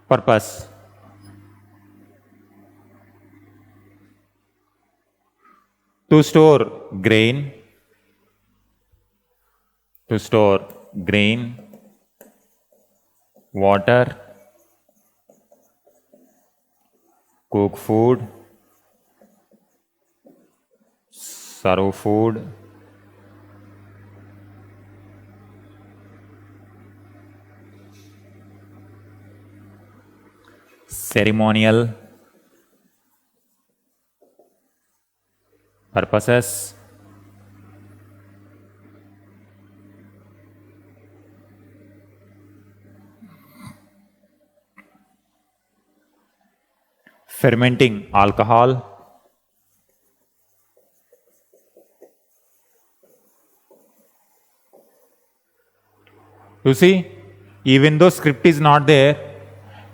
Purpose. To store grain, to store grain, water, cook food, serve food, ceremonial purposes, fermenting alcohol, you see, even though script is not there,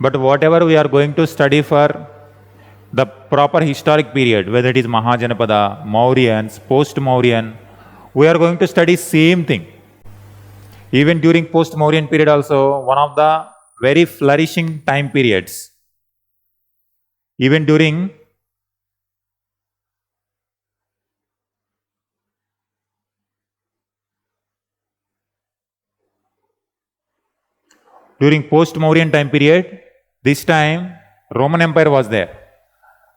but whatever we are going to study for the proper historic period, whether it is Mahajanapada, Mauryans, post-Mauryan, we are going to study same thing. Even during post-Mauryan period also, one of the very flourishing time periods. Even during post-Mauryan time period, this time Roman Empire was there.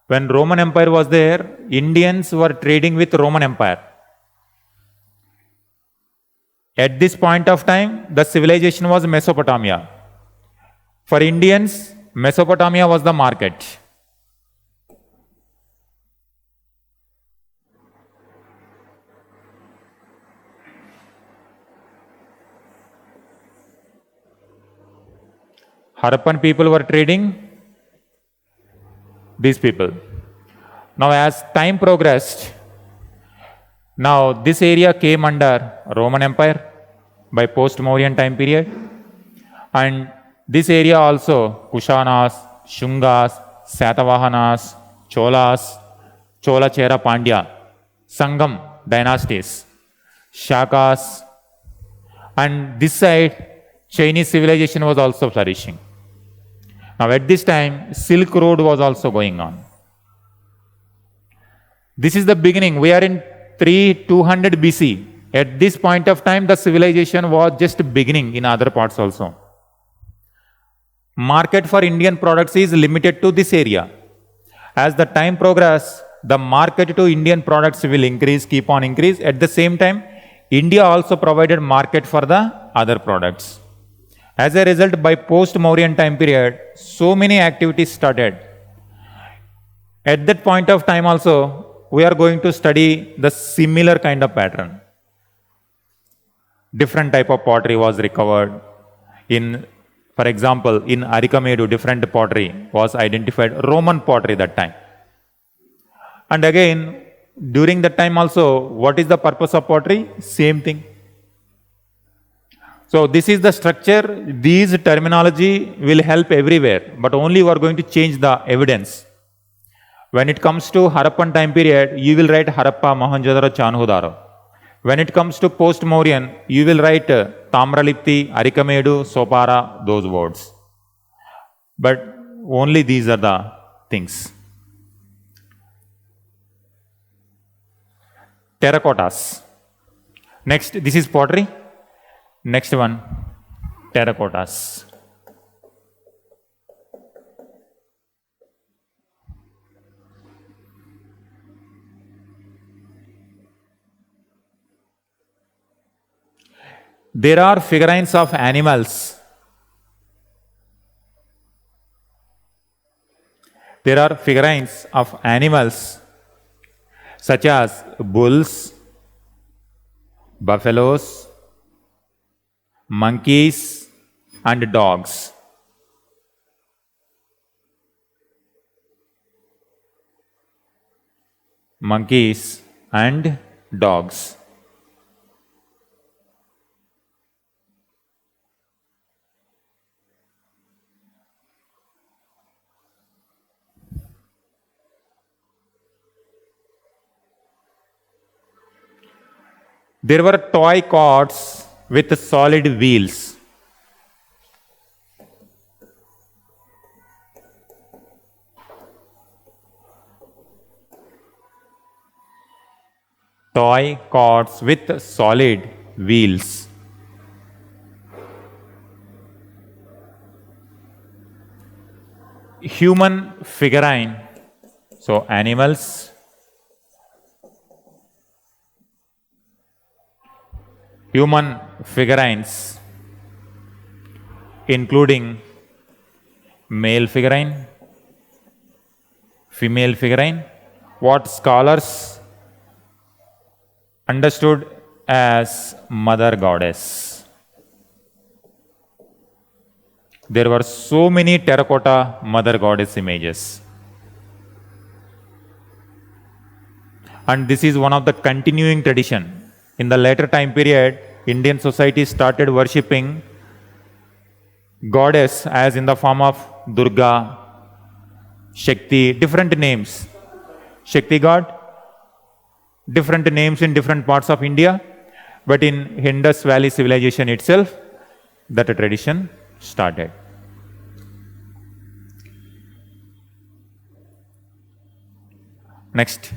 When Roman Empire was there, Indians were trading with Roman Empire. At this point of time, the civilization was Mesopotamia. For Indians, Mesopotamia was the market. Harappan people were trading these people. Now as time progressed, now this area came under Roman Empire by post-Mauryan time period, and this area also Kushanas, Shungas, Satavahanas, Cholas, Chola Chera Pandya, Sangam dynasties, Shakas, and this side Chinese civilization was also flourishing. Now at this time Silk Road was also going on. This is the beginning. We are in 3200 BC. At this point of time, the civilization was just beginning in other parts also. Market for Indian products is limited to this area. As the time progresses, the market to Indian products will increase, keep on increase. At the same time, India also provided market for the other products. As a result, by post-Mauryan time period, so many activities started. At that point of time also, we are going to study the similar kind of pattern. Different type of pottery was recovered. For example, in Arikamedu, different pottery was identified, Roman pottery that time. And again, during that time also, what is the purpose of pottery? Same thing. So this is the structure. These terminology will help everywhere, but only we are going to change the evidence. When it comes to Harappan time period, you will write Harappa, Mohenjo-daro, Chanhudaro. When it comes to post-Mauryan, you will write Tamralipti, Arikamedu, Sopara, those words. But only these are the things. Terracottas. Next, this is pottery. Next one, terracottas. There are figurines of animals. There are figurines of animals such as bulls, buffaloes, monkeys, and dogs. Monkeys and dogs. There were toy carts with solid wheels. Toy carts with solid wheels. Human figurine. So animals. Human figurines, including male figurine, female figurine, what scholars understood as mother goddess. There were so many terracotta mother goddess images. And this is one of the continuing tradition. In the later time period, Indian society started worshipping goddess as in the form of Durga, Shakti, different names. Shakti god, different names in different parts of India, but in Indus Valley civilization itself, that tradition started. Next,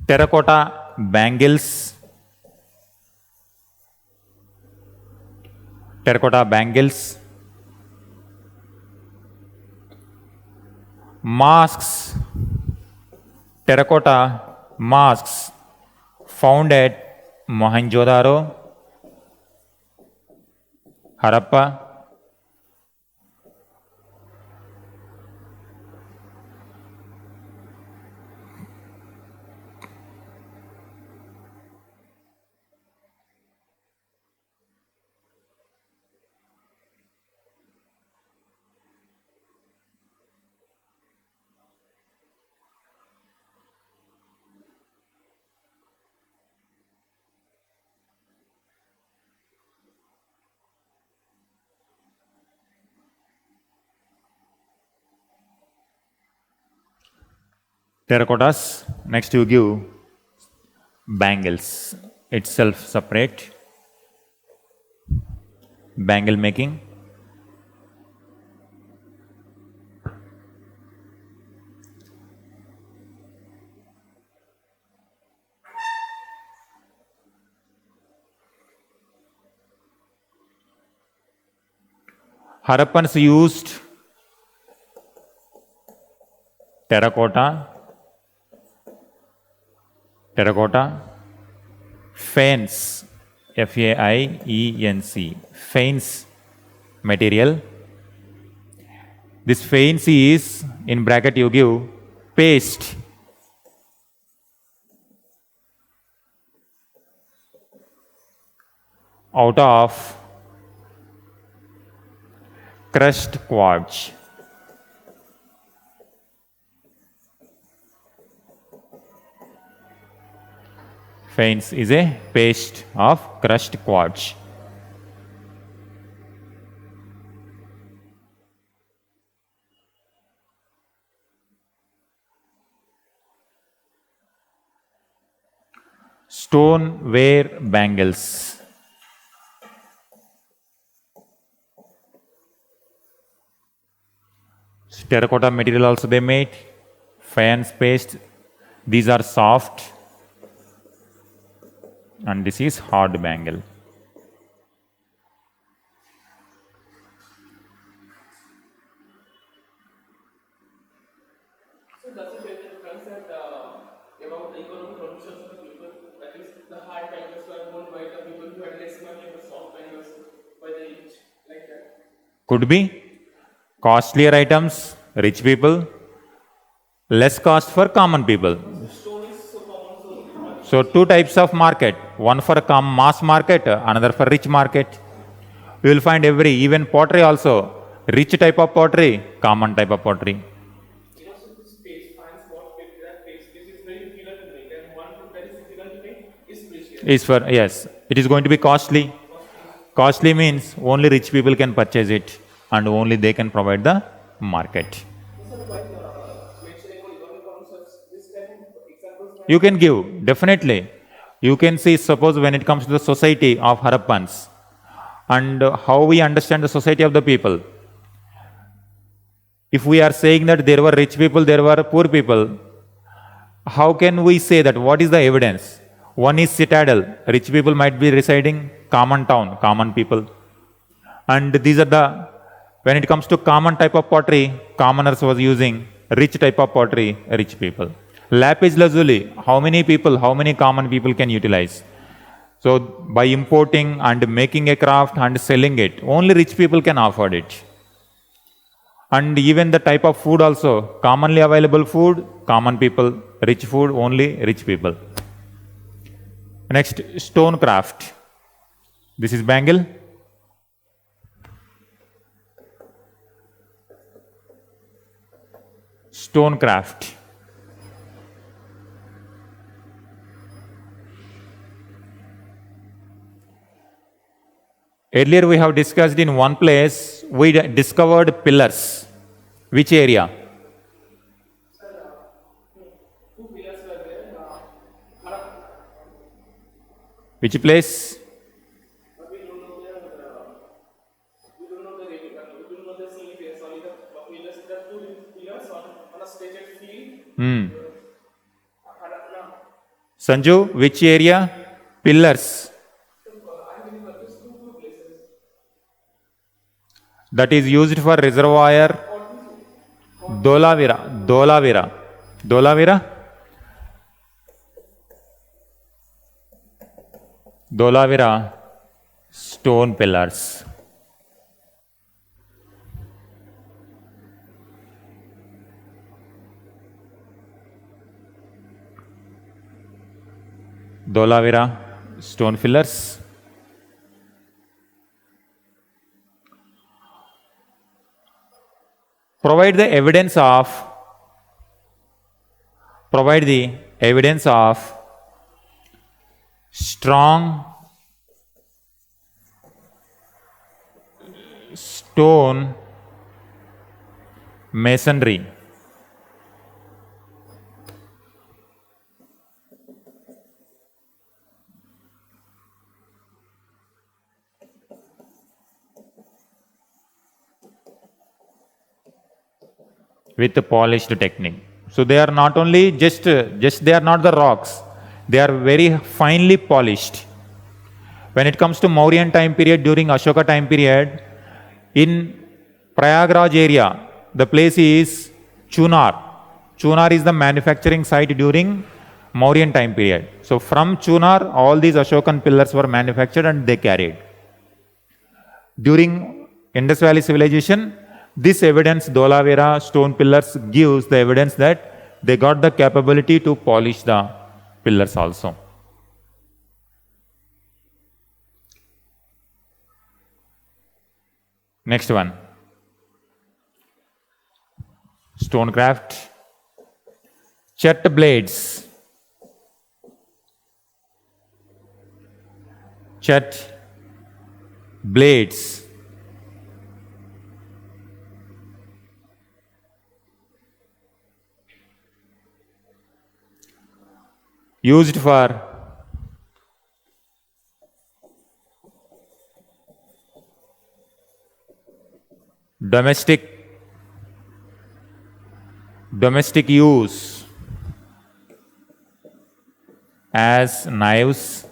terracotta bangles. Terracotta bangles. Masks, terracotta masks found at Mohenjo-daro, Harappa, terracottas. Next you give bangles itself separate. Bangle making. Harappans used terracotta, faience, F-A-I-E-N-C, faience material. This faience is, in bracket you give, paste. Out of crushed quartz. Faience is a paste of crushed quartz. Stoneware bangles. Terracotta material also they made. Faience paste. These are soft. And this is hard bangle. So does it make a difference that about the economic conditions of the people that is the hard bankers were owned by the people who had less money and the soft bankers by the rich, like that. Could be costlier items, rich people, less cost for common people. Stone is so common, so So two types of market, one for mass market, another for rich market. You will find even pottery also, rich type of pottery, common type of pottery. so this paste, fine spot, that paste, this is very difficult to make, and one food that is difficult to make is precious. Is for, yes, it is going to be costly. Costly means only rich people can purchase it and only they can provide the market. You can give, definitely. You can see, suppose when it comes to the society of Harappans and how we understand the society of the people. If we are saying that there were rich people, there were poor people, how can we say that? What is the evidence? One is citadel, rich people might be residing, common town, common people. And these are the, when it comes to common type of pottery, commoners was using, rich type of pottery, rich people. Lapis lazuli, how many people, how many common people can utilize? So by importing and making a craft and selling it, only rich people can afford it. And even the type of food also, commonly available food, common people, rich food, only rich people. Next, stone craft. This is bangle. Stone craft. Earlier we have discussed in one place, we discovered pillars. Which area? Two pillars were there. Which place? But we don't know the scene here. Only the pillars, the two pillars on a staged field. Sanju, which area? Pillars. That is used for reservoir. Dolavira. Dolavira. Dolavira? Dolavira. Stone pillars. Dolavira. Stone pillars. Provide the evidence of strong stone masonry. With a polished technique. So they are not only just they are not the rocks, they are very finely polished. When it comes to Mauryan time period, during Ashoka time period, in Prayagraj area, the place is Chunar. Chunar is the manufacturing site during Mauryan time period. So from Chunar, all these Ashokan pillars were manufactured and they carried. During Indus Valley civilization, this evidence, Dolavira stone pillars, gives the evidence that they got the capability to polish the pillars also. Next one. Stonecraft. Chet blades. Chet blades. Used for domestic use as knives,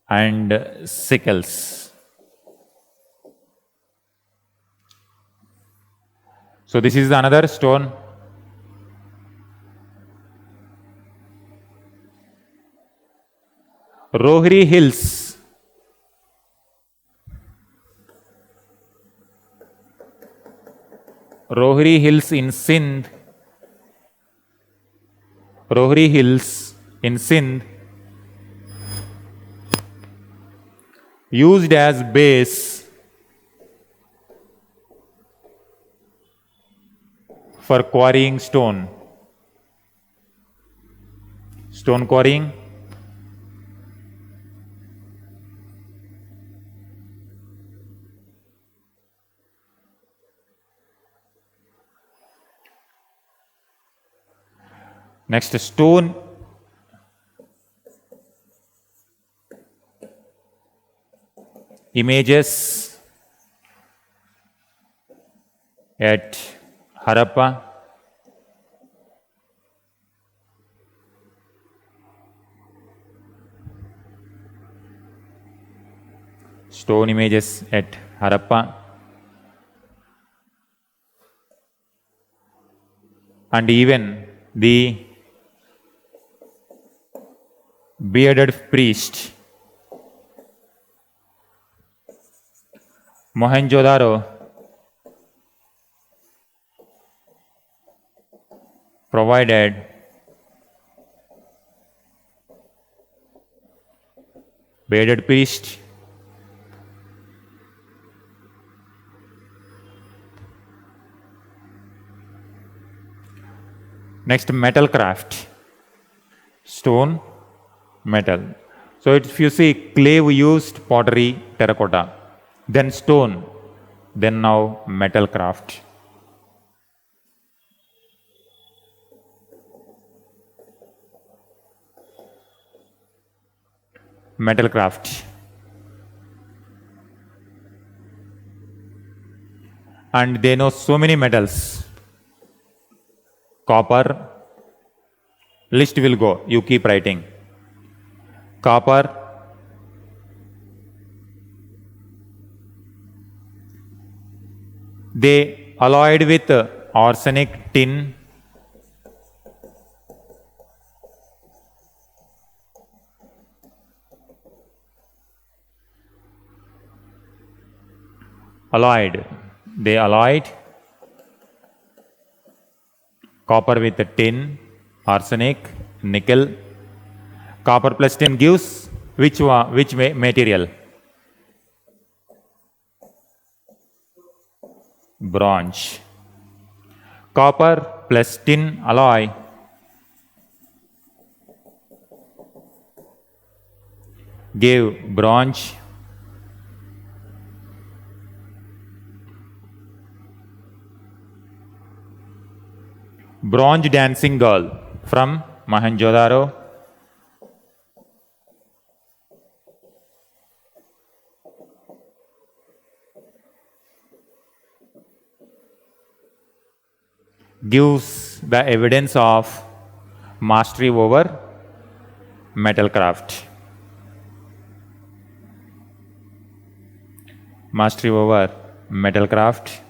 and sickles. So this is another stone. Rohri Hills. Rohri Hills in Sindh. Rohri Hills in Sindh used as base for quarrying stone. Stone quarrying. Next, stone images at Harappa. Stone images at Harappa. And even the bearded priest. Mohenjo-daro provided bearded priest. Next, metal craft. Stone, metal. So if you see clay, we used pottery, terracotta, then stone, then now metal craft. Metal craft. And they know so many metals. Copper, list will go, you keep writing. Copper, they alloyed with arsenic, tin, alloyed. They alloyed copper with tin, arsenic, nickel. Copper plus tin gives which material? Bronze. Copper plus tin alloy gave bronze. Bronze dancing girl from Mohenjo-daro. Gives the evidence of mastery over metal craft. Mastery over metal craft.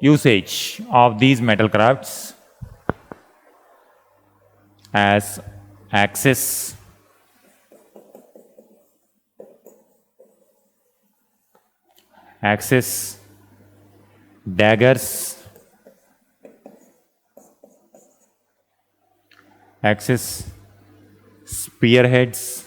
Usage of these metal crafts as axes, daggers, spearheads,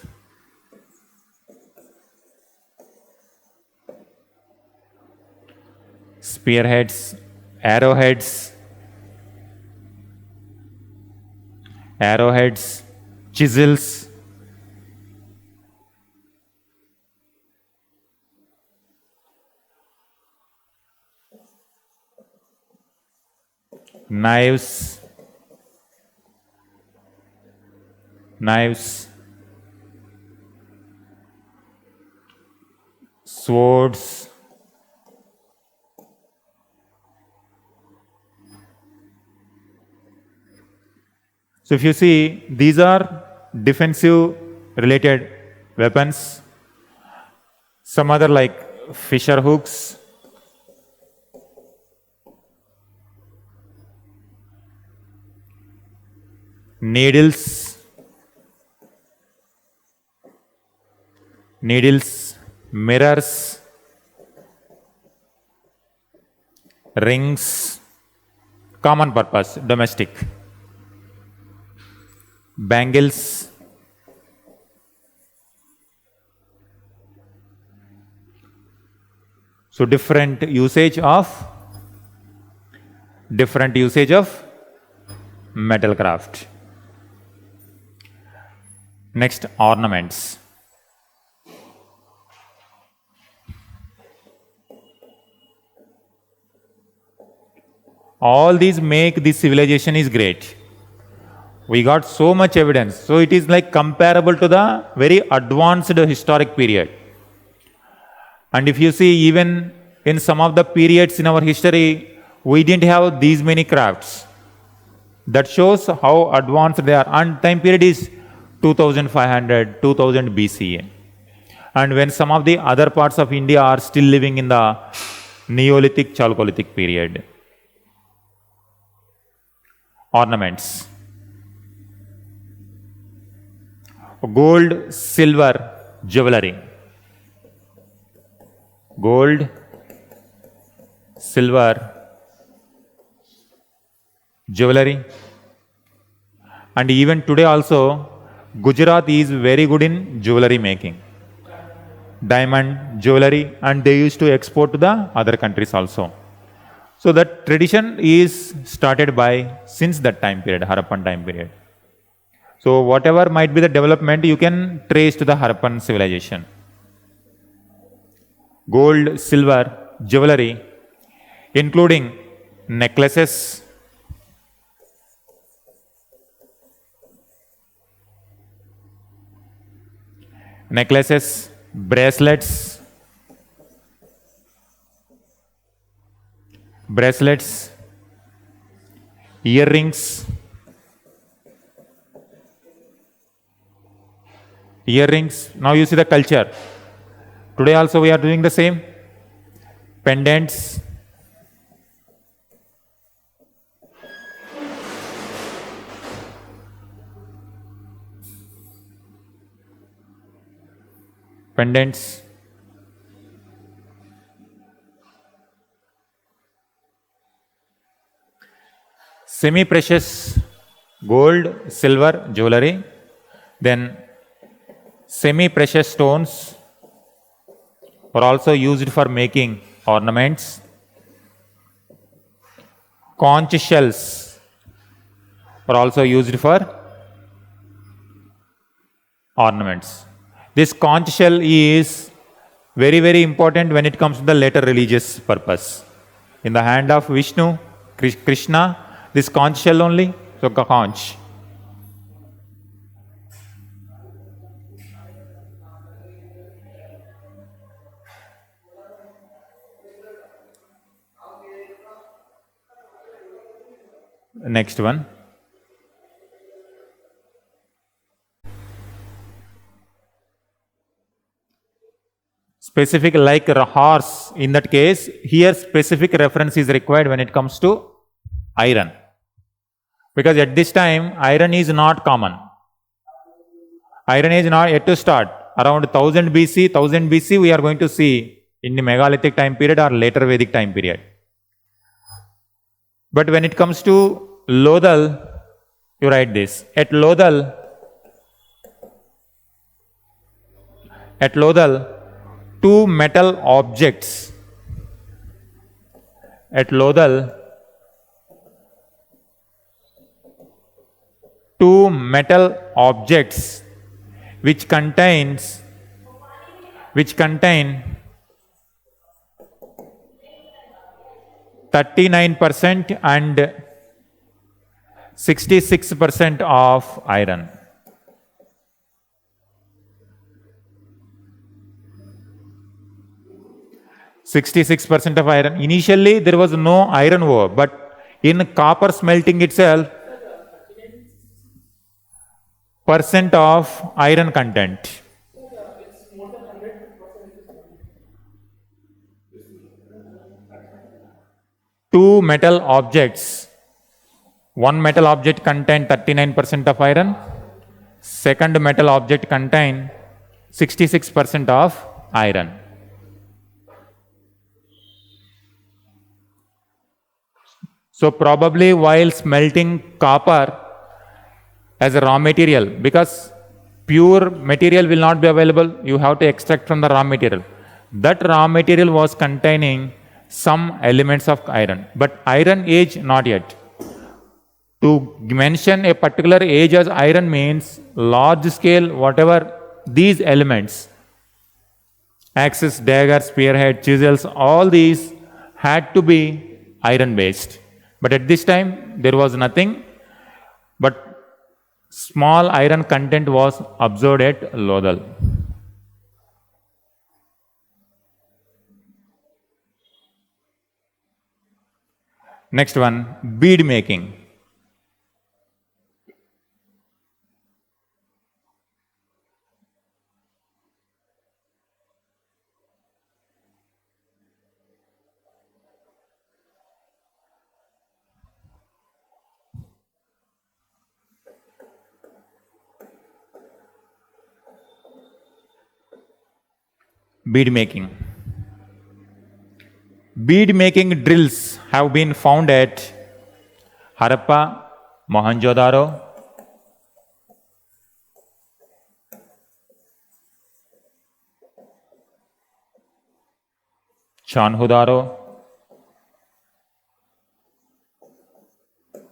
arrowheads, chisels, knives, swords, So if you see, these are defensive related weapons. Some other like fisher hooks, needles, mirrors, rings, common purpose, domestic, bangles, so different usage of metal craft. Next, ornaments. All these make this civilization is great. We got so much evidence. So it is like comparable to the very advanced historic period. And if you see, even in some of the periods in our history, we didn't have these many crafts. That shows how advanced they are. And time period is 2500, 2000 BCE. And when some of the other parts of India are still living in the Neolithic, Chalcolithic period. Ornaments. Gold, silver, jewelry. Gold, silver, jewelry. And even today also, Gujarat is very good in jewelry making. Diamond, jewelry, and they used to export to the other countries also. So that tradition is started by since that time period, Harappan time period. So whatever might be the development, you can trace to the Harappan civilization. Gold, silver, jewelry, including necklaces, bracelets, earrings, now you see the culture. Today also we are doing the same. Pendants, semi-precious gold, silver, jewelry, then semi-precious stones are also used for making ornaments. Conch shells are also used for ornaments. This conch shell is very, very important when it comes to the later religious purpose. In the hand of Vishnu, Krishna, this conch shell only, so conch. Next one. Specific like a horse, in that case, here specific reference is required when it comes to iron. Because at this time, iron is not common. Iron is not yet to start. Around 1000 BC, we are going to see in the megalithic time period or later Vedic time period. But when it comes to Lodal, you write this. At Lodal, two metal objects. At Lodal, two metal objects which contain 39% and 66% of iron. (66% of iron). Initially, there was no iron ore, but in copper smelting itself, percent of iron content. It's more than 100%. Two metal objects. One metal object contain 39% of iron. Second metal object contain 66% of iron. So probably while smelting copper as a raw material, because pure material will not be available, you have to extract from the raw material. That raw material was containing some elements of iron, but iron age not yet. To mention a particular age as iron means large scale, whatever these elements, axes, dagger, spearhead, chisels, all these had to be iron based. But at this time, there was nothing, but small iron content was observed at Lodal. Next one, bead making. Bead making. Bead making drills have been found at Harappa, Mohenjo-daro, Chanhudaro,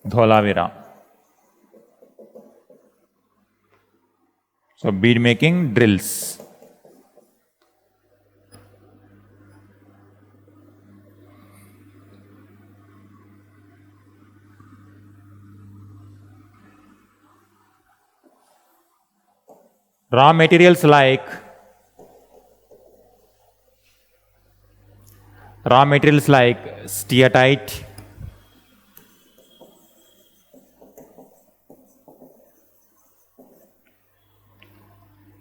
Dholavira. So bead making drills. Raw materials like steatite,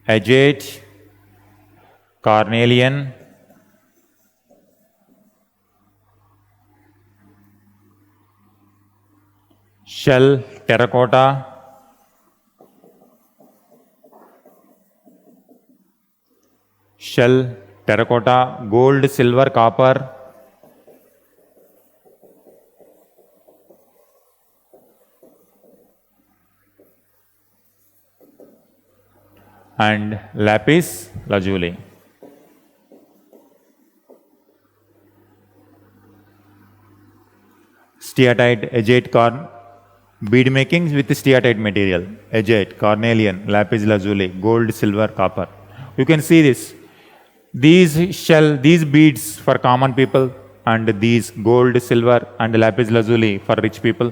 agate, carnelian, shell, terracotta, gold, silver, copper, and lapis lazuli. Steatite, agate, bead making with steatite material, agate, carnelian, lapis lazuli, gold, silver, copper. You can see this. These beads for common people, and these gold, silver, and lapis lazuli for rich people.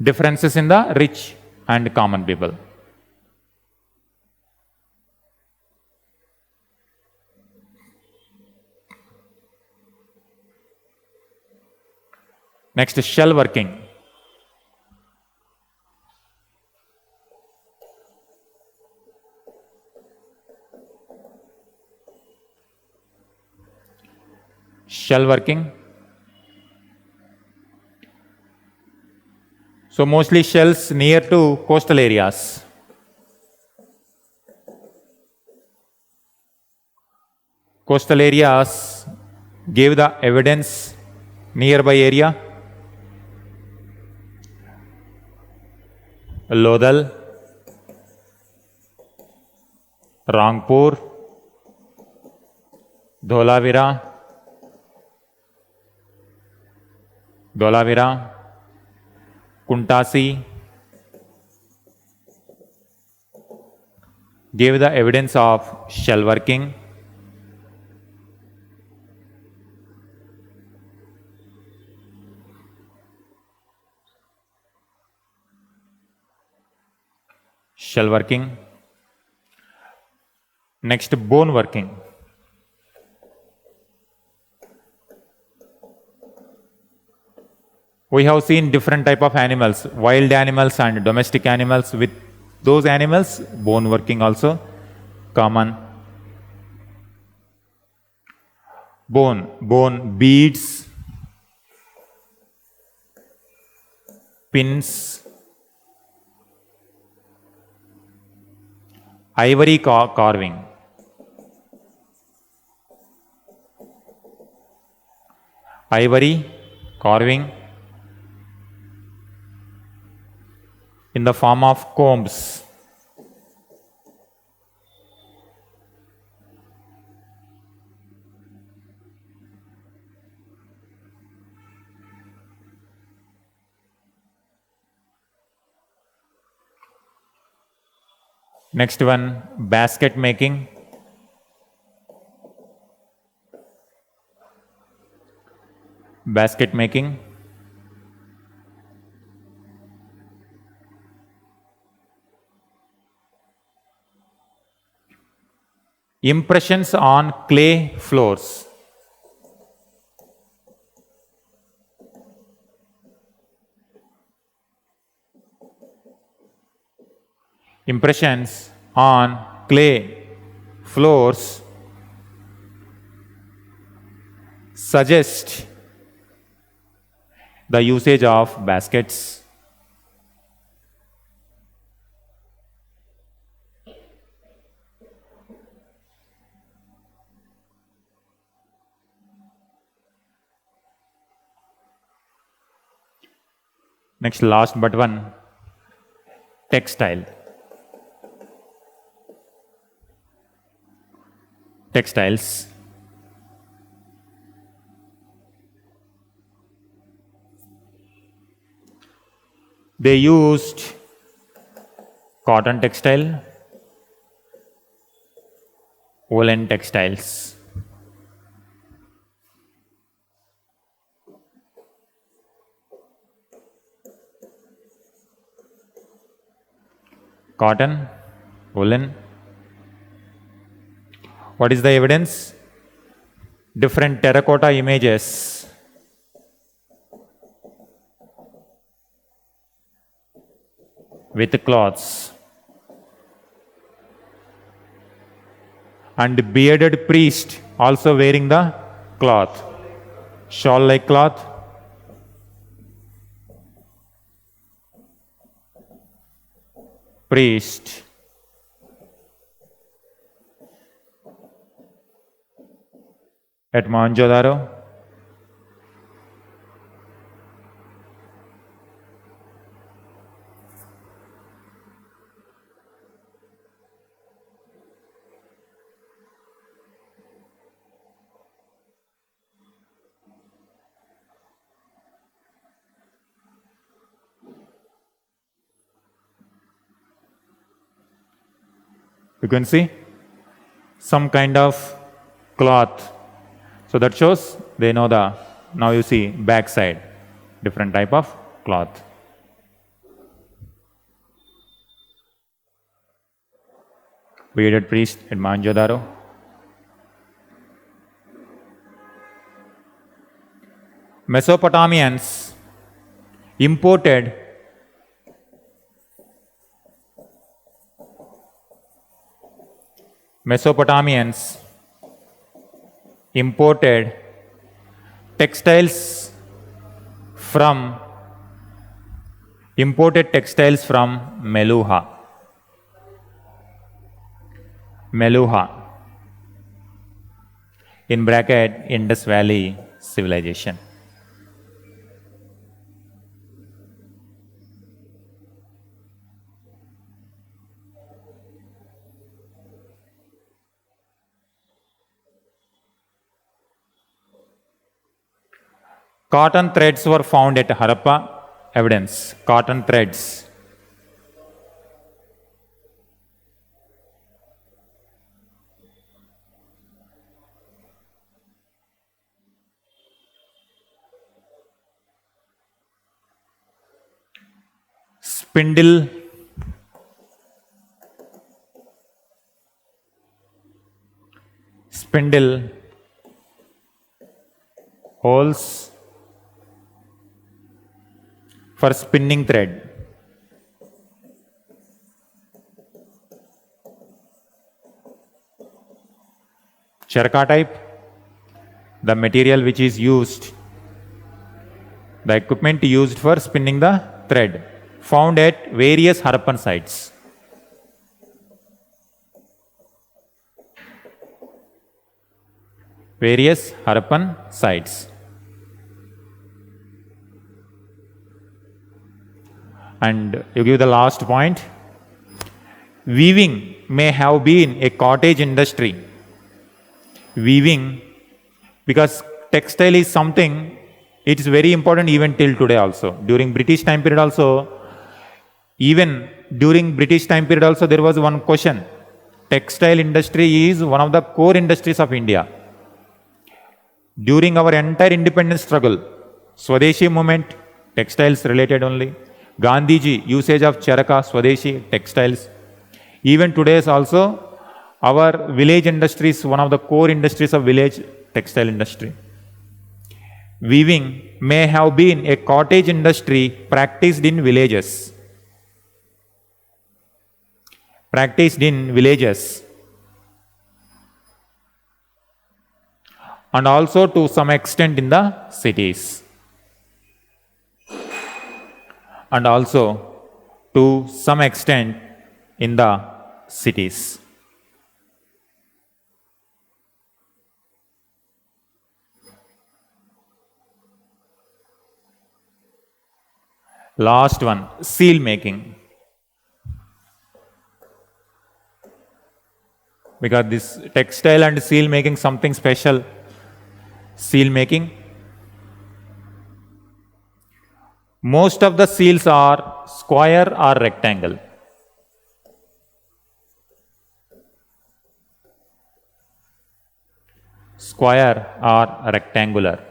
Differences in the rich and common people. Next, shell working. Shell working. So mostly shells near to coastal areas. Coastal areas gave the evidence nearby area. Lodal, Rangpur, Dholavira, Kuntasi gave the evidence of shell working. Shell working. Next, bone working. We have seen different type of animals, wild animals and domestic animals with those animals, bone working also common. Bone beads, pins, ivory carving, ivory carving in the form of combs. Next one, basket making. Basket making. Impressions on clay floors. Impressions on clay floors suggest the usage of baskets. Next, last but one, textile. Textiles. They used cotton textile, woolen textiles. Cotton, woolen. What is the evidence? Different terracotta images with cloths, and bearded priest also wearing the cloth, shawl like cloth. Priest. At Mohenjo-daro. You can see some kind of cloth. So that shows they know the, now you see back side, different type of cloth. Bearded priest at Mohenjo-daro. Mesopotamians imported textiles from Meluha. In bracket, Indus Valley civilization. Cotton threads were found at Harappa. Evidence, cotton threads. Spindle. Holes for spinning thread. Charaka type, the material which is used, the equipment used for spinning the thread, found at various Harappan sites. Various Harappan sites. And you give the last point. Weaving may have been a cottage industry. Weaving, because textile is something, it is very important even till today also. During British time period also, even during British time period also, there was one question. Textile industry is one of the core industries of India. During our entire independence struggle, Swadeshi movement, textiles related only. Gandhiji, usage of charaka, Swadeshi, textiles. Even today also, our village industry is one of the core industries of village textile industry. Weaving may have been a cottage industry practiced in villages. Practiced in villages. And also to some extent in the cities. And also to some extent in the cities. Last one, seal making. Because this textile and seal making something special. Seal making. Most of the seals are square or rectangle. Square or rectangular.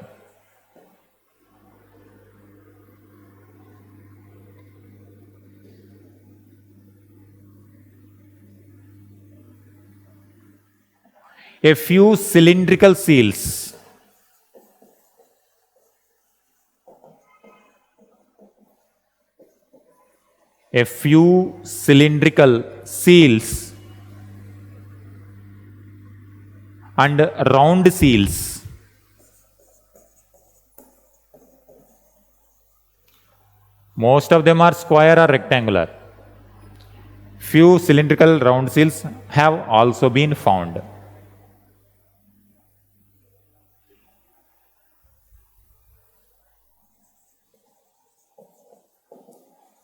A few cylindrical seals. A few cylindrical seals and round seals. Most of them are square or rectangular. Few cylindrical round seals have also been found.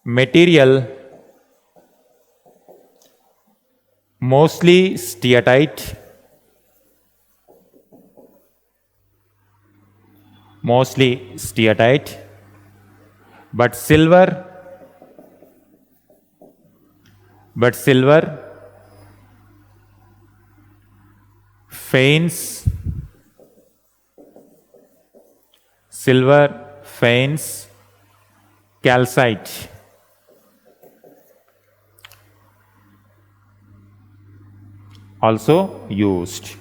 Material mostly steatite. Mostly steatite, but silver feigns calcite. Also used.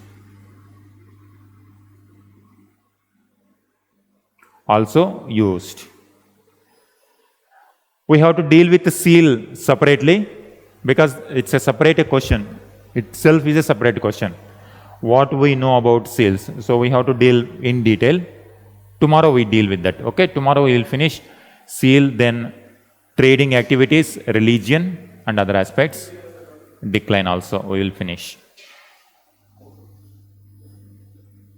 We have to deal with the seal separately because it's a separate question. Itself is a separate question. What we know about seals. So we have to deal in detail. Tomorrow we deal with that. Okay, tomorrow we will finish seal, then trading activities, religion and other aspects. Decline also we will finish.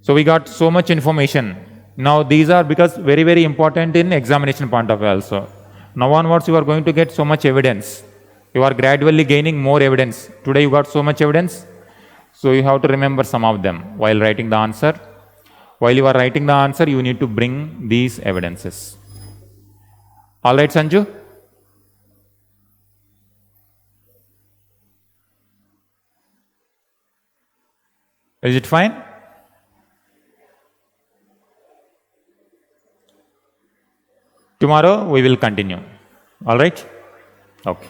So we got so much information. Now these are because very, very important in examination point of view also. Now onwards you are going to get so much evidence. You are gradually gaining more evidence. Today you got so much evidence. So you have to remember some of them while writing the answer. While you are writing the answer, you need to bring these evidences. All right, Sanju? Is it fine? Tomorrow we will continue. All right? Okay.